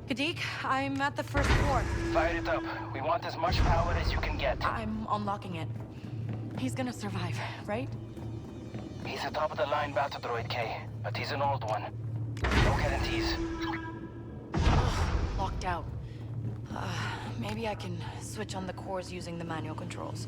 Gadik, I'm at the first floor. Fire it up. We want as much power as you can get. I'm unlocking it. He's gonna survive, right? He's a top-of-the-line battle droid, Kay, but he's an old one. No guarantees. Locked out. Maybe I can switch on the cores using the manual controls.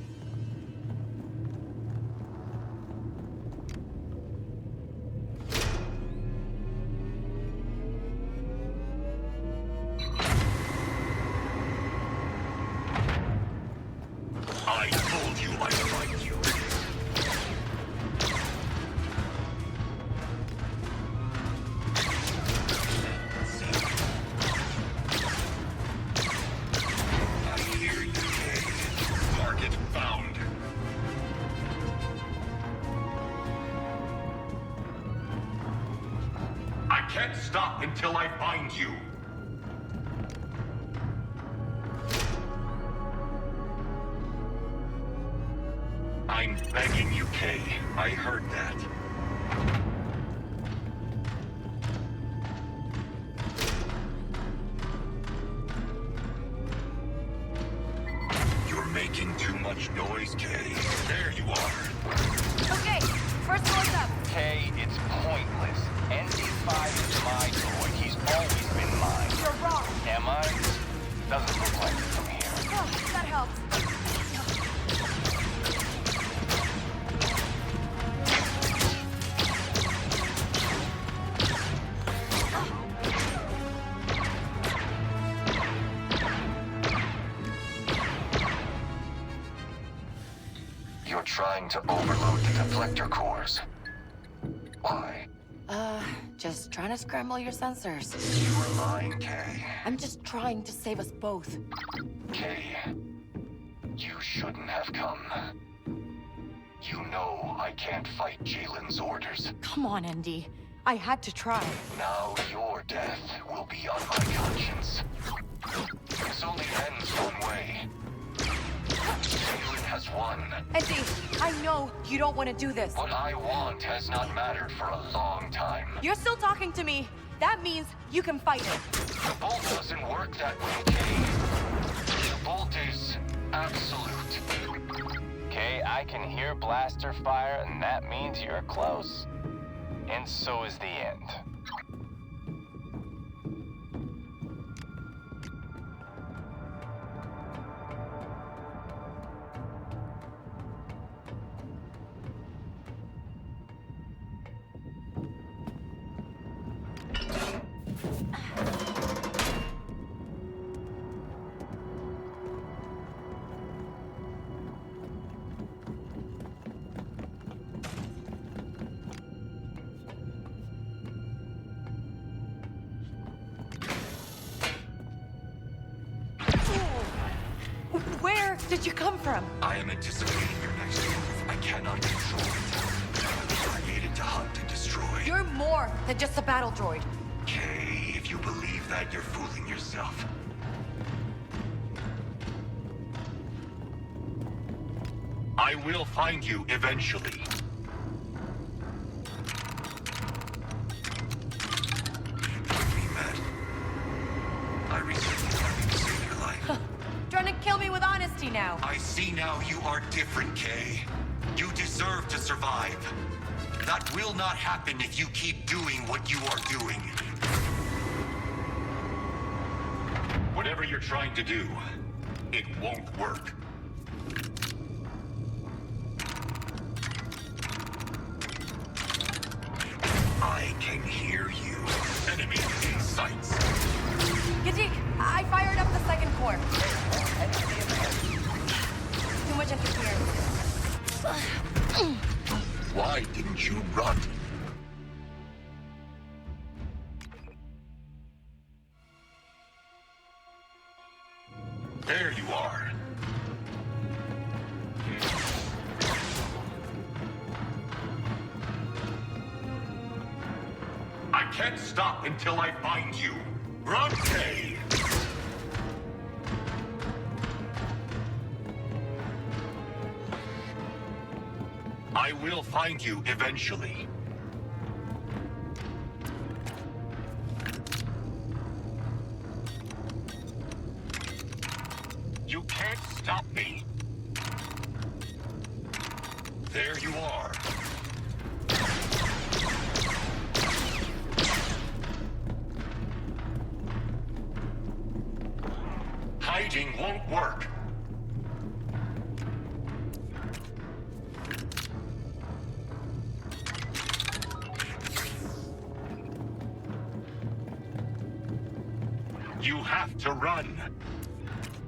can't stop until I find you. I'm begging you, Kay. I heard that. You're making too much noise, Kay. There you are. Okay, first one's up. Kay, it's pointless. ND5 is my toy. He's always been mine. You're wrong. Am I? Doesn't look like it from here. Oh, that helps. You're trying to overload the deflector cores. Why? Just trying to scramble your sensors. You were lying, Kay. I'm just trying to save us both. Kay, you shouldn't have come. You know I can't fight Jalen's orders. Come on, Andy. I had to try. Now your death will be on my conscience. This only ends one way. Jalen has won. Andy, I know you don't want to do this. What I want has not mattered for a long time. You're still talking to me. That means you can fight it. The bolt doesn't work that way, Kay. The bolt is absolute. Kay, I can hear blaster fire, and that means you're close. And so is the end. Where did you come from? I am anticipating your next move. I cannot control it. I was created to hunt and destroy. You're more than just a battle droid. Kay, if you believe that, you're fooling yourself. I will find you eventually. When we met, I recently wanted to save your life. Trying to kill me with honesty now. I see now you are different, Kay. You deserve to survive. That will not happen if you keep doing what you are doing. Whatever you're trying to do, it won't work. I can hear you. Enemy in sights. Katik, I fired up the second core. Too much interference. Why didn't you run? There you are. I can't stop until I find you. Run, Kay! I will find you eventually. You can't stop me. There you are. Hiding won't work. You have to run.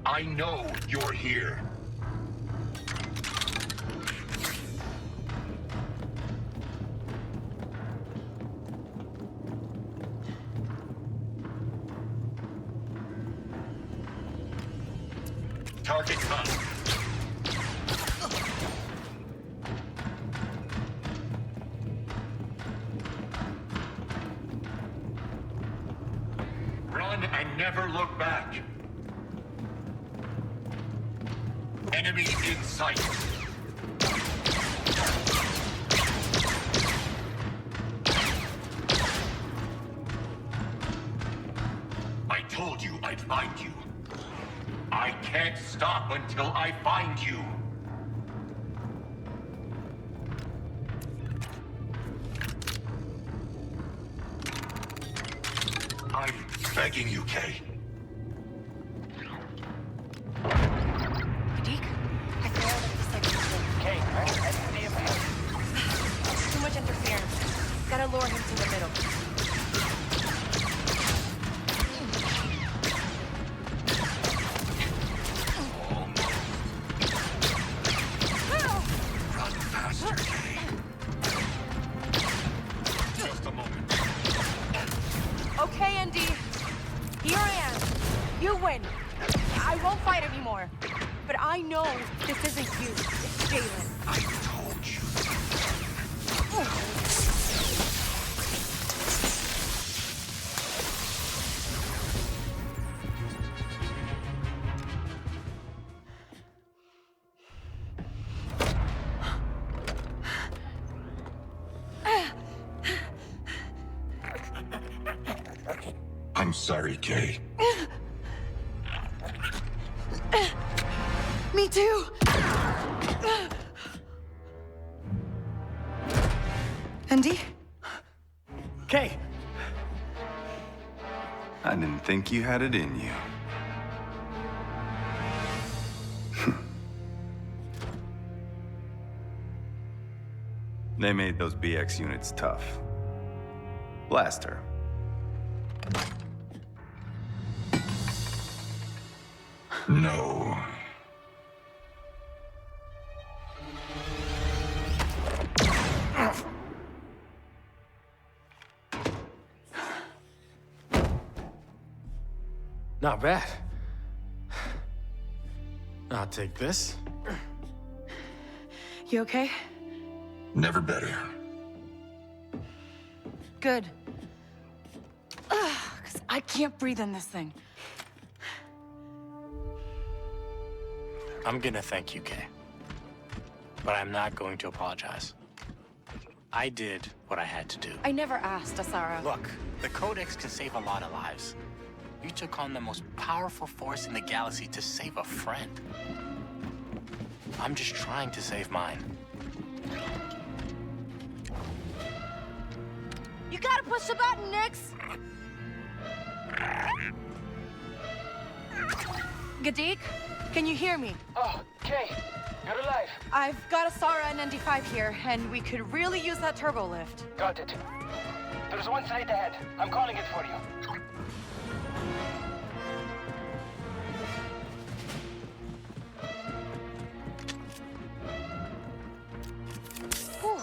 I know you're here. Target found. Run and never look back. Enemy in sight. I told you I'd find you. I can't stop until I find you. I'm begging you, Kay. Deke, I failed at the second floor. Okay, I see him here. Too much interference. Gotta lure him to the middle. Run faster, Kay. Just a moment. Okay, Andy. Here I am. You win. I won't fight anymore. But I know this isn't you. It's Jalen. I told you. I'm sorry, Kay. Me too. Andy? Kay! I didn't think you had it in you. They made those BX units tough. Blast her. No. Not bad. I'll take this. You okay? Never better. Good. Because I can't breathe in this thing. I'm gonna thank you, Kay. But I'm not going to apologize. I did what I had to do. I never asked, Asara. Look, the Codex can save a lot of lives. You took on the most powerful force in the galaxy to save a friend. I'm just trying to save mine. You gotta push the button, Nix! Gadik, can you hear me? Oh, Kay, you're alive. I've got Asara and ND5 here, and we could really use that turbo lift. Got it. There's one site ahead. I'm calling it for you. Whew.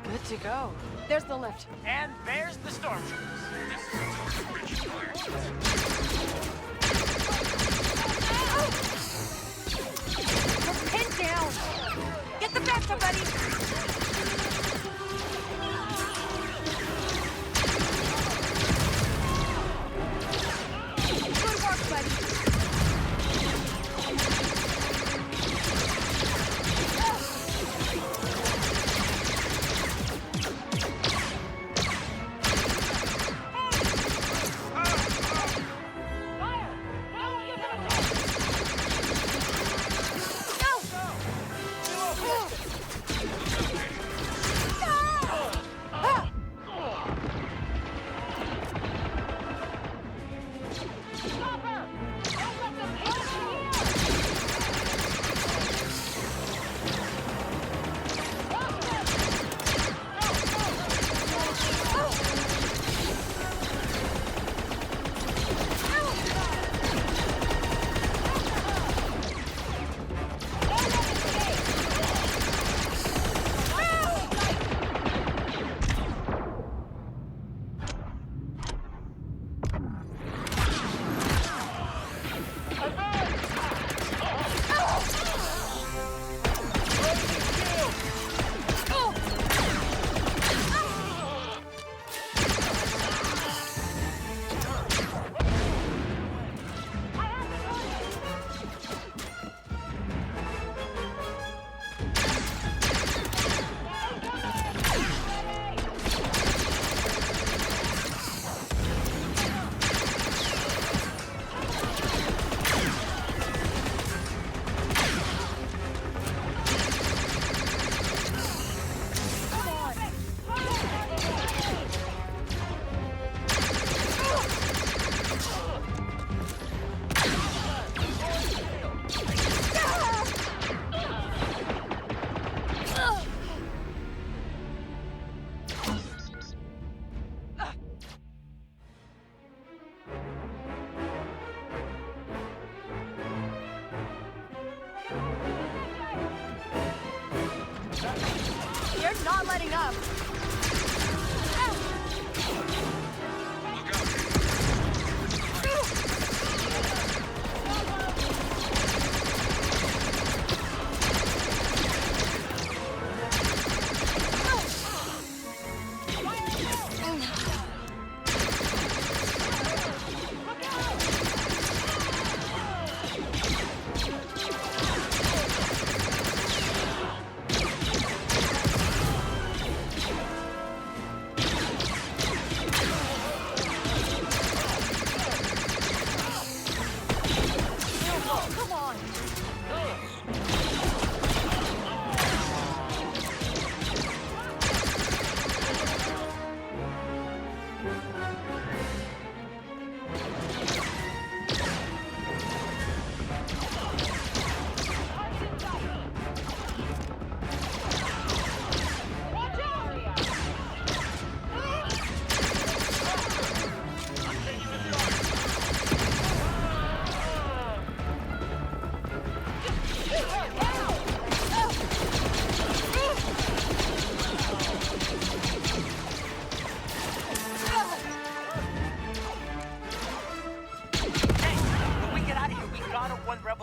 Good to go. There's the lift. And there's the stormtroopers. You're pinned down. Get the Vector, buddy. Good work, buddy. not letting up.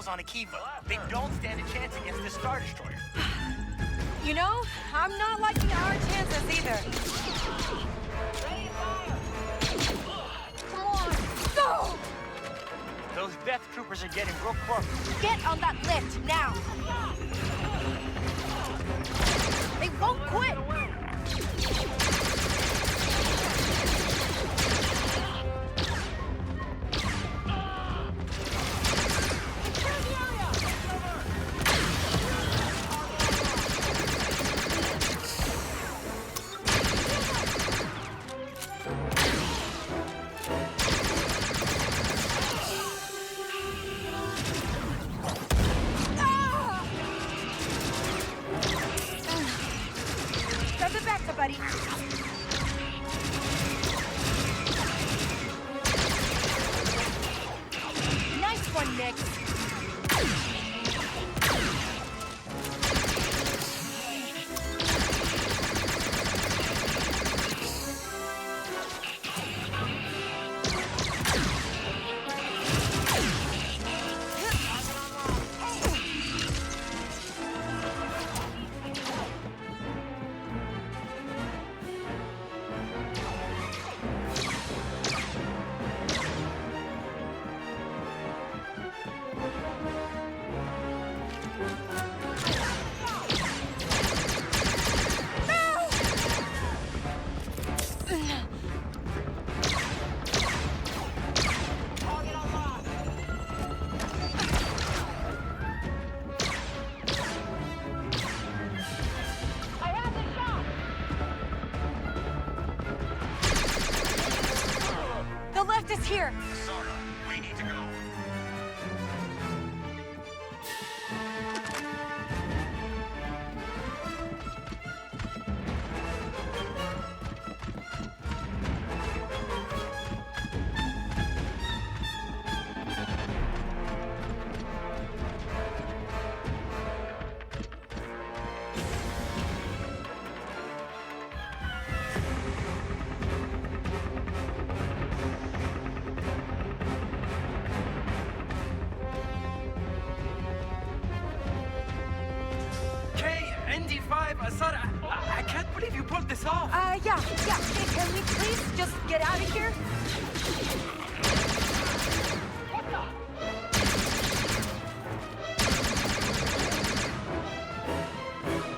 On a Kiva. They don't stand a chance against this Star Destroyer. You know, I'm not liking our chances either. Come on, go! Those Death Troopers are getting real close. Get on that lift now. They won't quit. Buddy. Nice one, Nick. Is here. Sara, we need to go. Sara, I can't believe you pulled this off. Yeah. Hey, can we please just get out of here?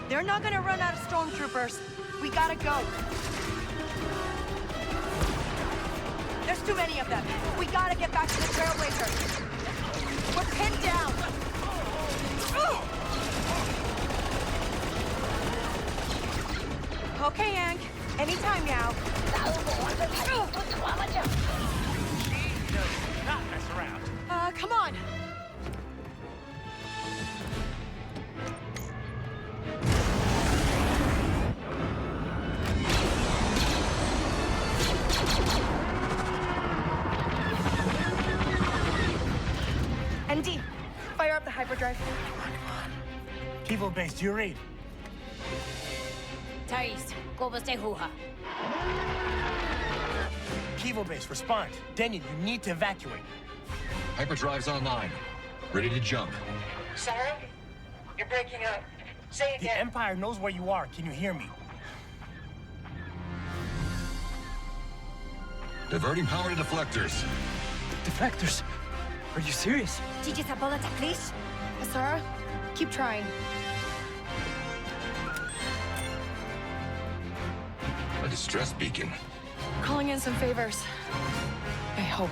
They're not gonna run out of stormtroopers. We gotta go. There's too many of them. We gotta get back to the Trailblazer. We're pinned down. Okay, Hank. Anytime now. Not mess around. Come on. ND, fire up the hyperdrive. Kivo base, do you read? Thais, Gobas de Huha. Kivo base, respond. Daniel, you need to evacuate. Hyperdrive's online. Ready to jump. Sarah? You're breaking up. Say it The again. Empire knows where you are. Can you hear me? Diverting power to deflectors. Deflectors? Are you serious? Gigi Sabola Taklish? Sarah, keep trying. A distress beacon. Calling in some favors. I hope.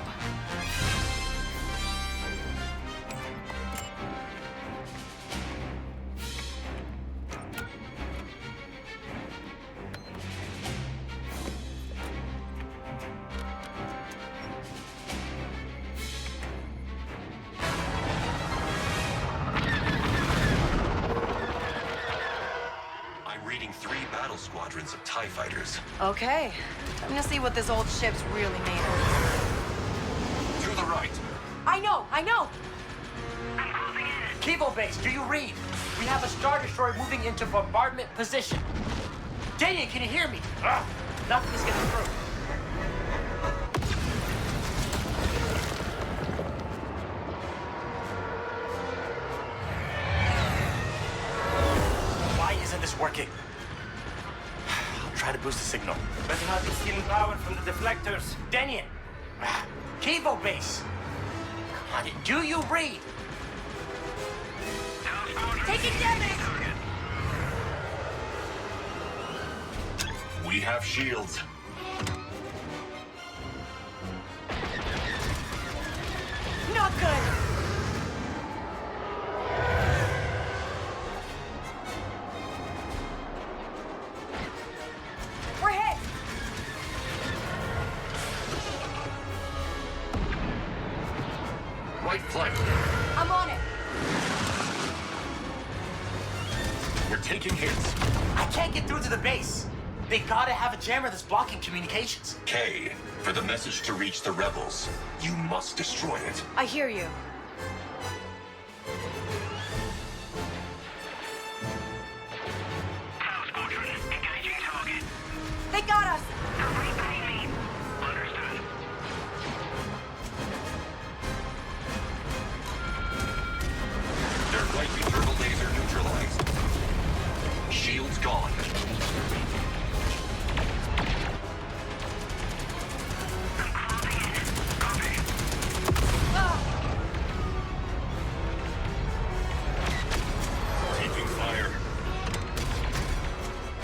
I'm reading 3 battle squadrons of TIE fighters. Okay. I'm gonna see what this old ship's really made of. To the right. I know! Kivo base, do you read? We have a Star Destroyer moving into bombardment position. Daniel, can you hear me? Nothing is getting through. Why isn't this working? I'll try to boost the signal. Better not be stealing power from the deflectors. Daniel! Kivo base! Come on, do you read? Taking damage! We have shields. Not good! We're hit! Right flank. I'm on it! We're taking hits. I can't get through to the base. They gotta have a jammer that's blocking communications. K, for the message to reach the rebels, you must destroy it. I hear you. They got us! Their lightning turbo laser neutralized. Shields gone. Taking fire.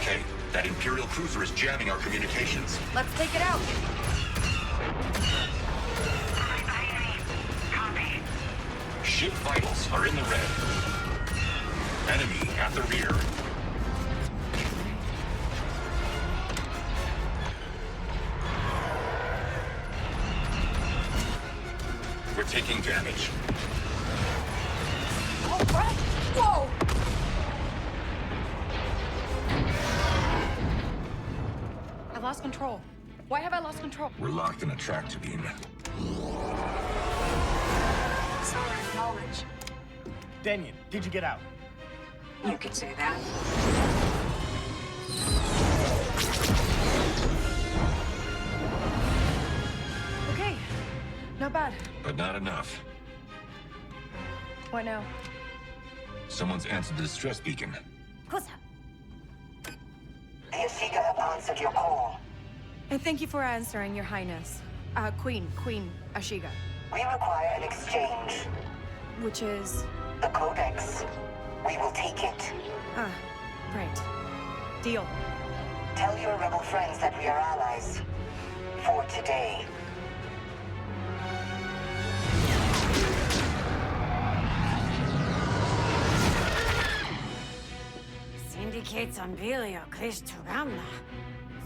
K, that Imperial cruiser is jamming our communications. Let's take it out! Ship vitals are in the red. Enemy at the rear. We're taking damage. Oh, right! Whoa! I lost control. Why have I lost control? We're locked in a tractor beam. Sorry, knowledge. Daniel, did you get out? You could say that. Okay. Not bad. But not enough. What now? Someone's answered the distress beacon. Kusa. The Asiga have answered your call. And thank you for answering, Your Highness. Queen Ashiga. We require an exchange. Which is... The Codex. We will take it. Ah, right. Deal. Tell your rebel friends that we are allies. For today. Syndicates on Bilio, Klish Tugamna.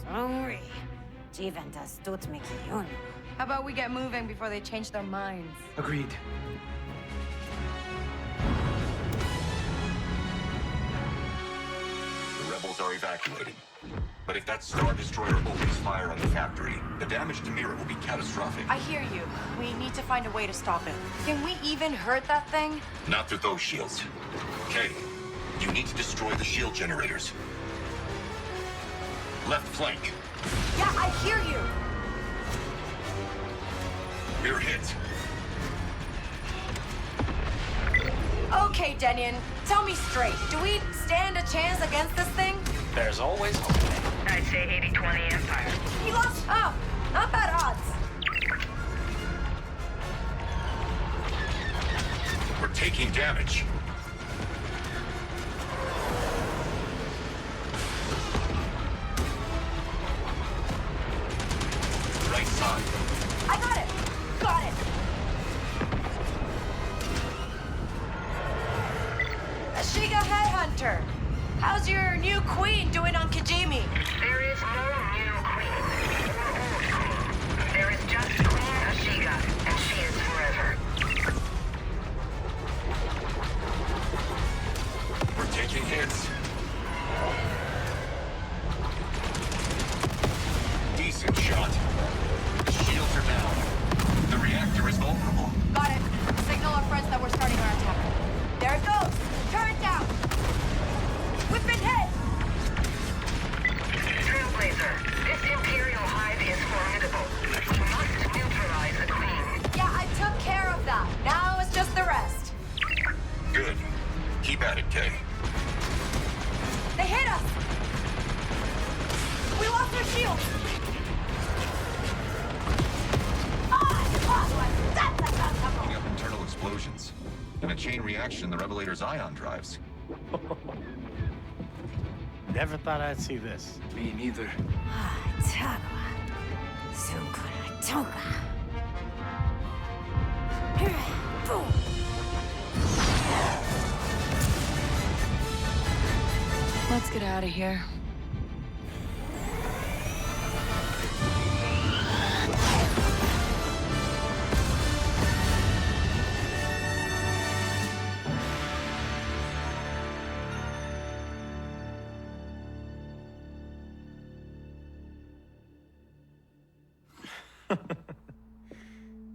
Songri. Jiventas Tutmiki Yun. How about we get moving before they change their minds? Agreed. The rebels are evacuating. But if that Star Destroyer opens fire on the factory, the damage to Mira will be catastrophic. I hear you. We need to find a way to stop it. Can we even hurt that thing? Not through those shields. Kay, you need to destroy the shield generators. Left flank. Yeah, I hear you. We're hit. Okay, Denyon, tell me straight. Do we stand a chance against this thing? There's always hope. I'd say 80-20 Empire. We lost half. Not bad odds. We're taking damage. Right side. I got it. Got it. Ashiga Headhunter. How's your new queen doing on Kijimi? There is no new queen or old queen. There is just Queen Ashiga, and she is forever. We're taking hits. Decent shot. The shields are down. The reactor is vulnerable. Got it. Signal our friends that we're starting our attack. There it goes. Turret down. We've been hit. Trailblazer, this Imperial hive is formidable. We must neutralize the queen. Yeah, I took care of that. Now it's just the rest. Good. Keep at it, Kay. They hit us. We lost their shields. Picking up internal explosions. And a chain reaction in the Revelator's ion drives. Never thought I'd see this. Me neither. Tagwa. Sukura Toga. Boom. Let's get out of here.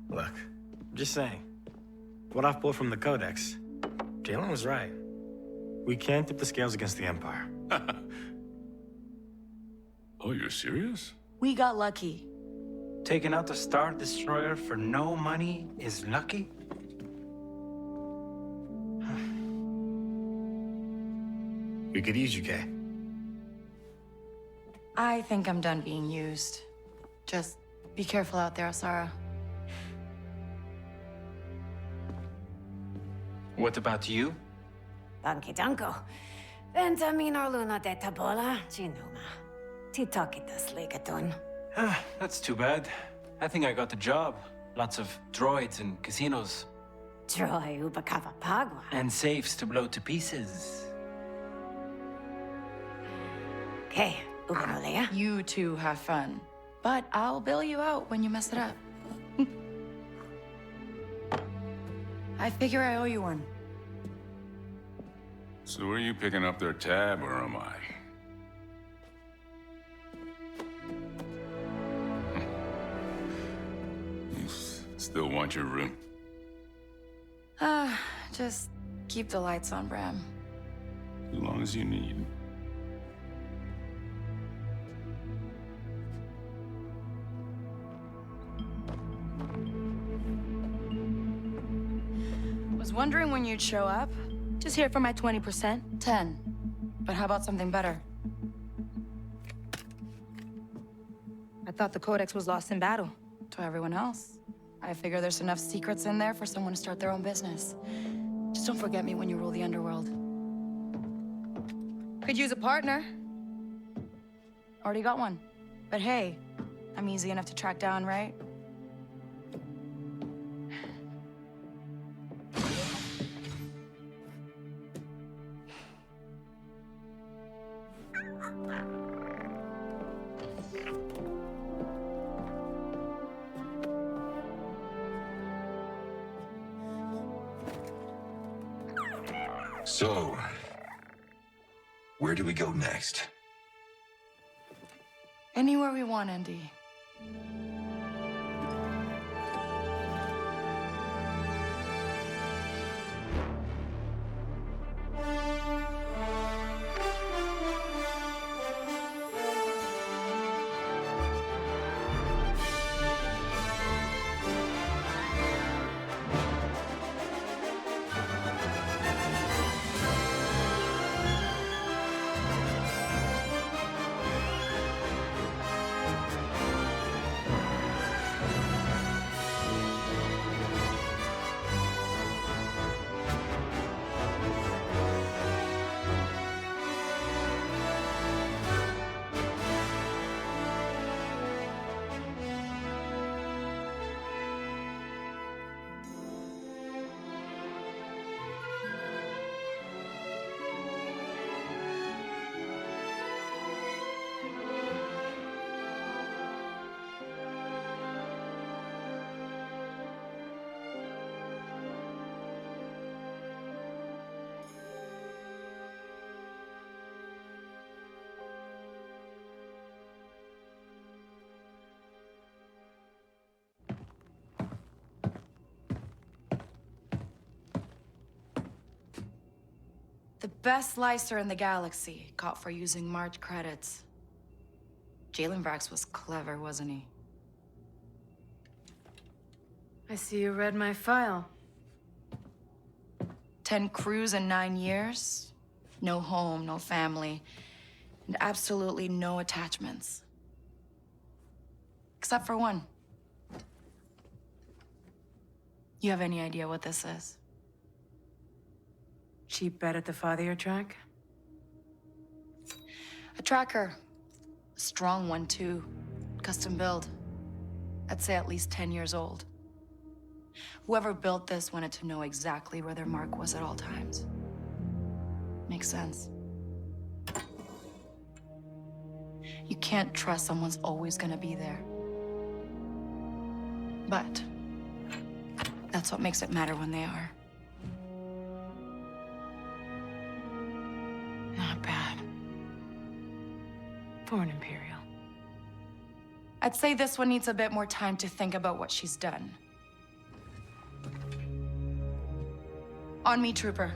Look, I'm just saying. What I've pulled from the Codex, Jalen was right. We can't tip the scales against the Empire. Oh, you're serious? We got lucky. Taking out the Star Destroyer for no money is lucky? We could use you, Kay. I think I'm done being used. Just be careful out there, Asara. What about you? Danke danko. Venta minor luna de tabola, Ginuma. Titokitas legatun. That's too bad. I think I got the job. Lots of droids and casinos. Troy ubakava pagwa. And safes to blow to pieces. Okay, Ubanolea. You two have fun. But I'll bail you out when you mess it up. I figure I owe you one. So are you picking up their tab, or am I? You still want your room? Just keep the lights on, Bram. As long as you need. Was wondering when you'd show up. Just here for my 20%. 10. But how about something better? I thought the Codex was lost in battle. To everyone else. I figure there's enough secrets in there for someone to start their own business. Just don't forget me when you rule the underworld. Could use a partner. Already got one. But hey, I'm easy enough to track down, right? So, where do we go next? Anywhere we want, Andy. The best slicer in the galaxy, caught for using March credits. Jalen Vrax was clever, wasn't he? I see you read my file. 10 crews in 9 years. No home, no family, and absolutely no attachments. Except for one. You have any idea what this is? Cheap bet at the fathier track? A tracker. A strong one, too. Custom build. I'd say at least 10 years old. Whoever built this wanted to know exactly where their mark was at all times. Makes sense. You can't trust someone's always gonna be there. But that's what makes it matter when they are. Not bad. For an Imperial. I'd say this one needs a bit more time to think about what she's done. On me, Trooper.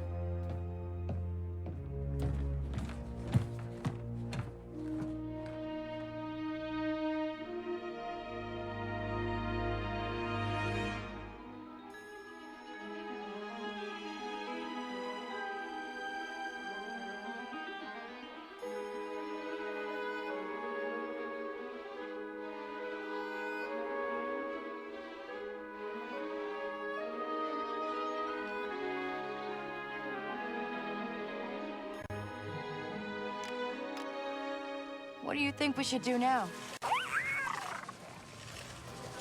What do you think we should do now?